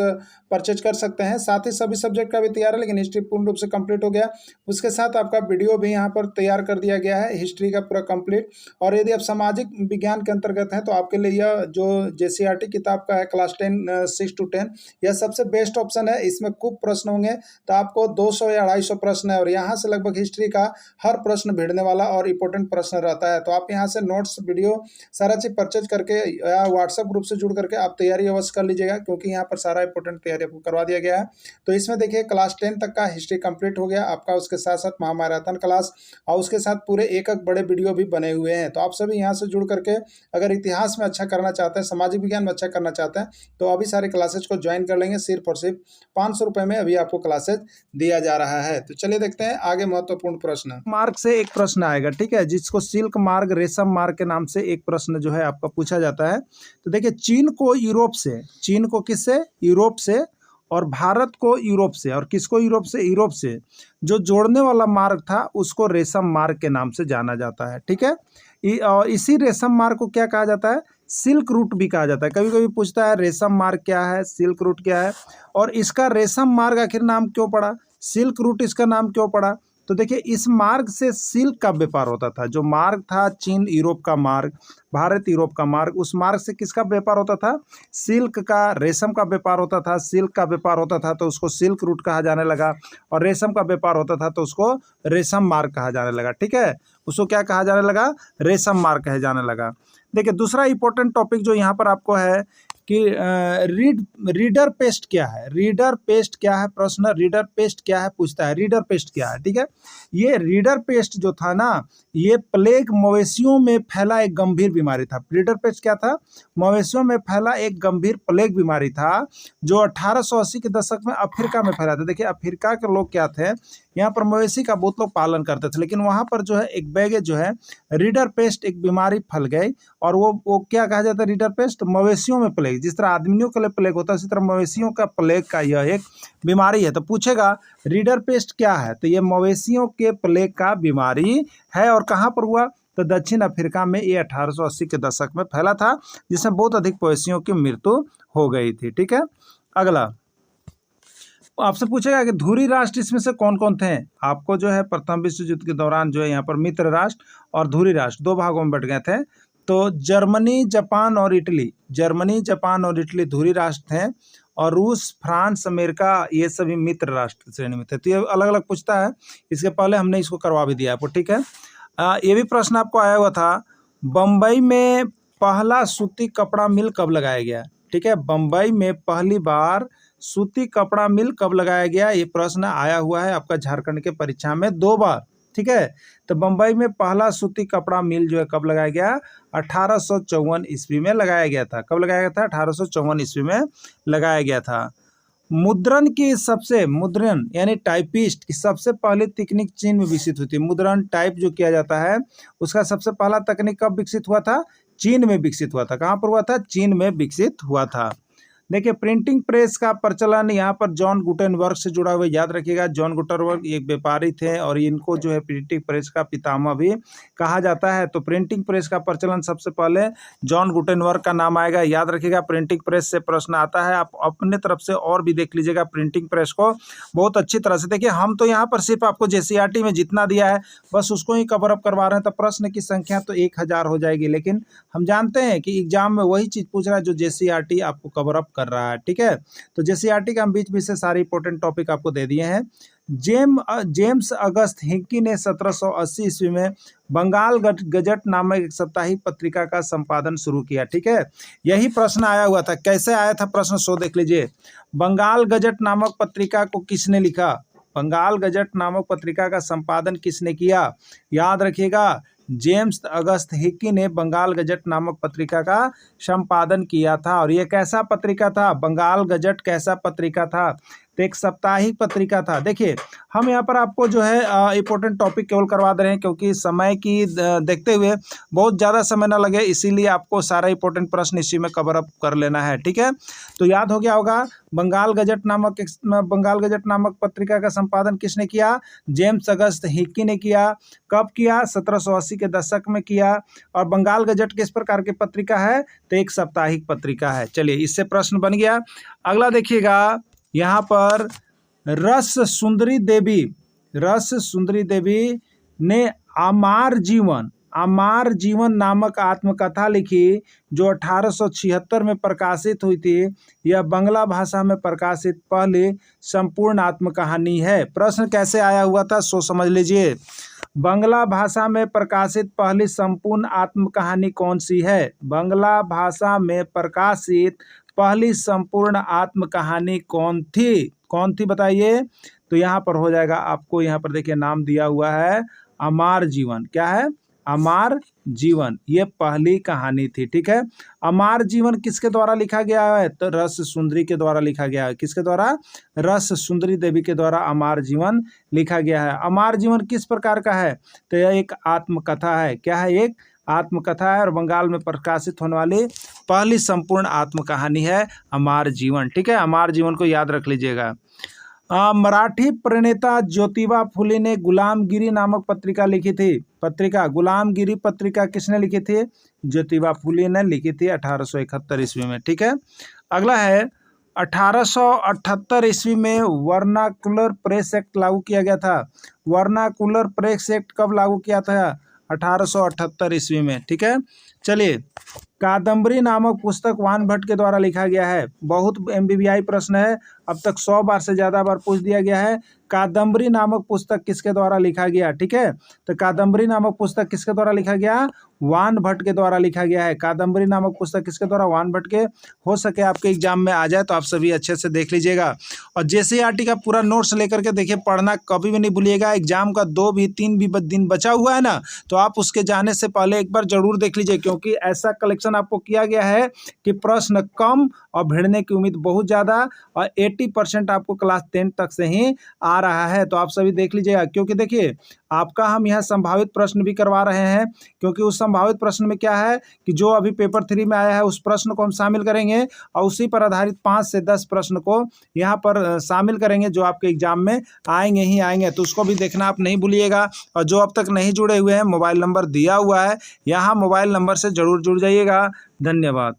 परचेज कर सकते हैं। साथ ही सभी सब्जेक्ट का भी तैयार है, लेकिन हिस्ट्री पूर्ण रूप से कंप्लीट हो गया। उसके साथ आपका वीडियो भी यहाँ पर तैयार कर दिया गया है हिस्ट्री का पूरा कंप्लीट। और यदि आप सामाजिक विज्ञान के अंतर्गत हैं तो आपके लिए यह जो JCERT किताब का है क्लास 10 6 to 10 यह सबसे बेस्ट ऑप्शन है। इसमें खूब प्रश्न होंगे, तो आपको 200 या 250 प्रश्न है, और यहाँ से लगभग हिस्ट्री का हर प्रश्न भिड़ने वाला और इंपॉर्टेंट प्रश्न रहता है। तो आप यहाँ से नोट्स, वीडियो सारा चीज परचेज करके या व्हाट्सएप ग्रुप से जुड़ करके आप तैयारी अवश्य कर लीजिएगा, क्योंकि यहाँ पर सारा इंपॉर्टेंट तैयारी आपको करवा दिया गया है। तो इसमें देखिए क्लास 10 तक का हिस्ट्री कंप्लीट हो गया आपका, उसके साथ साथ महामैराथन क्लास और उसके साथ पूरे एक बड़े वीडियो भी बने हुए हैं। तो आप सभी यहाँ से जुड़ करके अगर इतिहास में अच्छा करना चाहते हैं, सामाजिक विज्ञान में अच्छा करना चाहते हैं, तो अभी सारे क्लासेज को ज्वाइन कर लेंगे। सिर्फ और सिर्फ 500 रुपये में अभी आपको क्लासेज दिया जा रहा है। तो चलिए देखते हैं आगे महत्वपूर्ण प्रश्न। मार्ग से एक प्रश्न आएगा, ठीक है, जिसको सिल्क मार्ग, रेशम मार्ग के नाम से एक प्रश्न जो है आपका पूछा जाता है। तो देखिए चीन को यूरोप से, चीन को किससे? यूरोप से, और भारत को यूरोप से, और किसको यूरोप से? यूरोप से जो जोड़ने वाला मार्ग था उसको रेशम मार्ग के नाम से जाना जाता है। ठीक है, और इसी रेशम मार्ग को क्या कहा जाता है? सिल्क रूट भी कहा जाता है। कभी कभी पूछता है रेशम मार्ग क्या है, सिल्क रूट क्या है, और इसका रेशम मार्ग आखिर नाम क्यों पड़ा, सिल्क रूट इसका नाम क्यों पड़ा? तो देखिए इस मार्ग से सिल्क का व्यापार होता था। जो मार्ग था चीन यूरोप का मार्ग, भारत यूरोप का मार्ग, उस मार्ग से किसका व्यापार होता था? सिल्क का, रेशम का व्यापार होता था। सिल्क का व्यापार होता था तो उसको सिल्क रूट कहा जाने लगा, और रेशम का व्यापार होता था तो उसको रेशम मार्ग कहा जाने लगा। ठीक है, उसको क्या कहा जाने लगा? रेशम मार्ग कहे जाने लगा। देखिए दूसरा इंपॉर्टेंट टॉपिक जो यहाँ पर आपको है कि रीडर पेस्ट क्या है? रीडर पेस्ट क्या है? प्रश्न रीडर पेस्ट क्या है पूछता है। रीडर पेस्ट क्या है? ठीक है, ये रीडर पेस्ट जो था ना, ये प्लेग मवेशियों में फैला एक गंभीर बीमारी था। रीडर पेस्ट क्या था? मवेशियों में फैला एक गंभीर प्लेग बीमारी था, जो 1880 के दशक में अफ्रीका में फैला था। देखिए अफ्रीका के लोग क्या थे, यहाँ पर मवेशी का बहुत लोग पालन करते थे, लेकिन वहाँ पर जो है एक बैगे जो है रीडर पेस्ट एक बीमारी फैल गई, और वो क्या कहा जाता है? रीडर पेस्ट, मवेशियों में प्लेग। जिस तरह आदमियों के लिए प्लेग होता है उसी तरह मवेशियों का प्लेग का यह एक बीमारी है। तो पूछेगा रीडर पेस्ट क्या है? तो ये मवेशियों के प्लेग का बीमारी है, और कहाँ पर हुआ? तो दक्षिण अफ्रीका में ये 1880 के दशक में फैला था, जिसमें बहुत अधिक मवेशियों की मृत्यु हो गई थी। ठीक है, अगला आपसे पूछेगा कि धुरी राष्ट्र इसमें से कौन कौन थे? आपको जो है प्रथम विश्व युद्ध के दौरान जो है यहाँ पर मित्र राष्ट्र और धुरी राष्ट्र दो भागों में बट गए थे। तो जर्मनी, जापान और इटली, जर्मनी, जापान और इटली धुरी राष्ट्र थे, और रूस, फ्रांस, अमेरिका ये सभी मित्र राष्ट्र श्रेणी में थे। तो ये अलग अलग पूछता है, इसके पहले हमने इसको करवा भी दिया आपको। ठीक है, ये भी प्रश्न आपको आया हुआ था, बम्बई में पहला सूती कपड़ा मिल कब लगाया गया? ठीक है, बम्बई में पहली बार सूती कपड़ा मिल कब लगाया गया? ये प्रश्न आया हुआ है आपका झारखंड के परीक्षा में 2 बार। ठीक है। तो बम्बई में पहला सूती कपड़ा मिल जो है कब लगाया गया? 1854 ईस्वी में लगाया गया था। कब लगाया गया था? 1854 ईस्वी में लगाया गया था। मुद्रण यानी टाइपिस्ट की सबसे पहली तकनीक चीन में विकसित हुई थी। मुद्रण टाइप जो किया जाता है उसका सबसे पहला तकनीक कब विकसित हुआ था? चीन में विकसित हुआ था। कहाँ पर हुआ था? चीन में विकसित हुआ था। देखिए, प्रिंटिंग प्रेस का प्रचलन यहाँ पर जॉन गुटेनबर्ग से जुड़ा हुआ, याद रखिएगा। जॉन गुटेनबर्ग एक व्यापारी थे और इनको जो है प्रिंटिंग प्रेस का पितामह भी कहा जाता है। तो प्रिंटिंग प्रेस का प्रचलन सबसे पहले जॉन गुटेनबर्ग का नाम आएगा, याद रखिएगा। प्रिंटिंग प्रेस से प्रश्न आता है, आप अपने तरफ से और भी देख लीजिएगा प्रिंटिंग प्रेस को बहुत अच्छी तरह से। देखिए, हम तो यहाँ पर सिर्फ आपको JCERT में जितना दिया है बस उसको ही कवर अप करवा रहे हैं, तो प्रश्न की संख्या तो 1000 हो जाएगी, लेकिन हम जानते हैं कि एग्जाम में वही चीज़ पूछ रहा है जो JCERT आपको कवर अप कर रहा है, ठीक है। तो JCERT का हम बीच बीच से सारे इंपॉर्टेंट टॉपिक आपको दे दिए हैं। जेम्स अगस्त हिंकी ने 1780 ईस्वी में बंगाल गजट नामक एक साप्ताहिक पत्रिका का संपादन शुरू किया, ठीक है। यही प्रश्न आया हुआ था। कैसे आया था प्रश्न, सो देख लीजिए। बंगाल गजट नामक पत्रिका को किसने लिखा? बंगाल गजट नामक पत्रिका का संपादन किसने किया? याद रखिएगा, जेम्स अगस्त हिक्की ने बंगाल गजट नामक पत्रिका का संपादन किया था। और यह कैसा पत्रिका था? बंगाल गजट कैसा पत्रिका था? तो एक साप्ताहिक पत्रिका था। देखिए, हम यहाँ पर आपको जो है इंपॉर्टेंट टॉपिक केवल करवा दे रहे हैं क्योंकि समय की देखते हुए बहुत ज़्यादा समय ना लगे, इसीलिए आपको सारा इंपॉर्टेंट प्रश्न इसी में कवर अप कर लेना है, ठीक है। तो याद हो गया होगा, बंगाल गजट नामक पत्रिका का संपादन किसने किया? जेम्स अगस्त हिक्की ने किया। कब किया? 1780 के दशक में किया। और बंगाल गजट किस प्रकार की पत्रिका है? तो एक साप्ताहिक पत्रिका है। चलिए, इससे प्रश्न बन गया। अगला देखिएगा, यहाँ पर रस सुंदरी देवी ने अमार जीवन नामक आत्मकथा लिखी जो 1876 में प्रकाशित हुई थी। यह बांग्ला भाषा में प्रकाशित पहली संपूर्ण आत्मकहानी है। प्रश्न कैसे आया हुआ था सो समझ लीजिए। बांग्ला भाषा में प्रकाशित पहली संपूर्ण आत्मकहानी कौन सी है? बांग्ला भाषा में प्रकाशित पहली संपूर्ण आत्मकहानी कौन थी बताइए। तो यहाँ पर हो जाएगा आपको, यहाँ पर देखिए नाम दिया हुआ है अमार जीवन। क्या है? अमार जीवन, ये पहली कहानी थी, ठीक है। अमार जीवन किसके द्वारा लिखा गया है? तो रस सुंदरी के द्वारा लिखा गया है। किसके द्वारा? रस सुंदरी देवी के द्वारा अमार जीवन लिखा गया है। अमार जीवन किस प्रकार का है? तो यह एक आत्मकथा है। क्या है? एक आत्मकथा है और बंगाल में प्रकाशित होने वाली पहली संपूर्ण आत्मकहानी है अमार जीवन, ठीक है। अमार जीवन को याद रख लीजिएगा। मराठी प्रणेता ज्योतिबा फुले ने गुलामगिरी नामक पत्रिका लिखी थी। गुलामगिरी पत्रिका किसने लिखी थी? ज्योतिबा फुले ने लिखी थी 1871 ईस्वी में, ठीक है। अगला है 1878 ईस्वी में वर्नाकुलर प्रेस एक्ट लागू किया गया था। वर्नाकुलर प्रेस एक्ट कब लागू किया था? 1878 ईस्वी में, ठीक है। चलिए, कादम्बरी नामक पुस्तक वान भट्ट के द्वारा लिखा गया है। बहुत MBBI प्रश्न है, अब तक 100 बार से ज़्यादा बार पूछ दिया गया है। कादम्बरी नामक पुस्तक किसके द्वारा लिखा गया? ठीक है, तो कादम्बरी नामक पुस्तक किसके द्वारा लिखा गया? वान भट्ट के द्वारा लिखा गया है। कादम्बरी नामक पुस्तक किसके द्वारा? वान भट्ट के। हो सके आपके एग्जाम में आ जाए तो आप सभी अच्छे से देख लीजिएगा। और JCERT का पूरा नोट्स लेकर के देखिए, पढ़ना कभी भी नहीं भूलिएगा। एग्जाम का 2 भी 3 भी दिन बचा हुआ है ना, तो आप उसके जाने से पहले एक बार जरूर देख लीजिए, क्योंकि ऐसा कलेक्शन आपको किया गया है कि प्रश्न कम और भिड़ने की उम्मीद बहुत ज़्यादा, और 80% आपको क्लास 10 तक से ही आ रहा है। तो आप सभी देख लीजिएगा, क्योंकि देखिए आपका हम यहाँ संभावित प्रश्न भी करवा रहे हैं, क्योंकि उस संभावित प्रश्न में क्या है कि जो अभी पेपर 3 में आया है उस प्रश्न को हम शामिल करेंगे और उसी पर आधारित 5 से 10 प्रश्न को यहाँ पर शामिल करेंगे जो आपके एग्जाम में आएंगे ही आएंगे। तो उसको भी देखना आप नहीं भूलिएगा। और जो अब तक नहीं जुड़े हुए हैं, मोबाइल नंबर दिया हुआ है, यहाँ मोबाइल नंबर से जरूर जुड़ जाइएगा। धन्यवाद।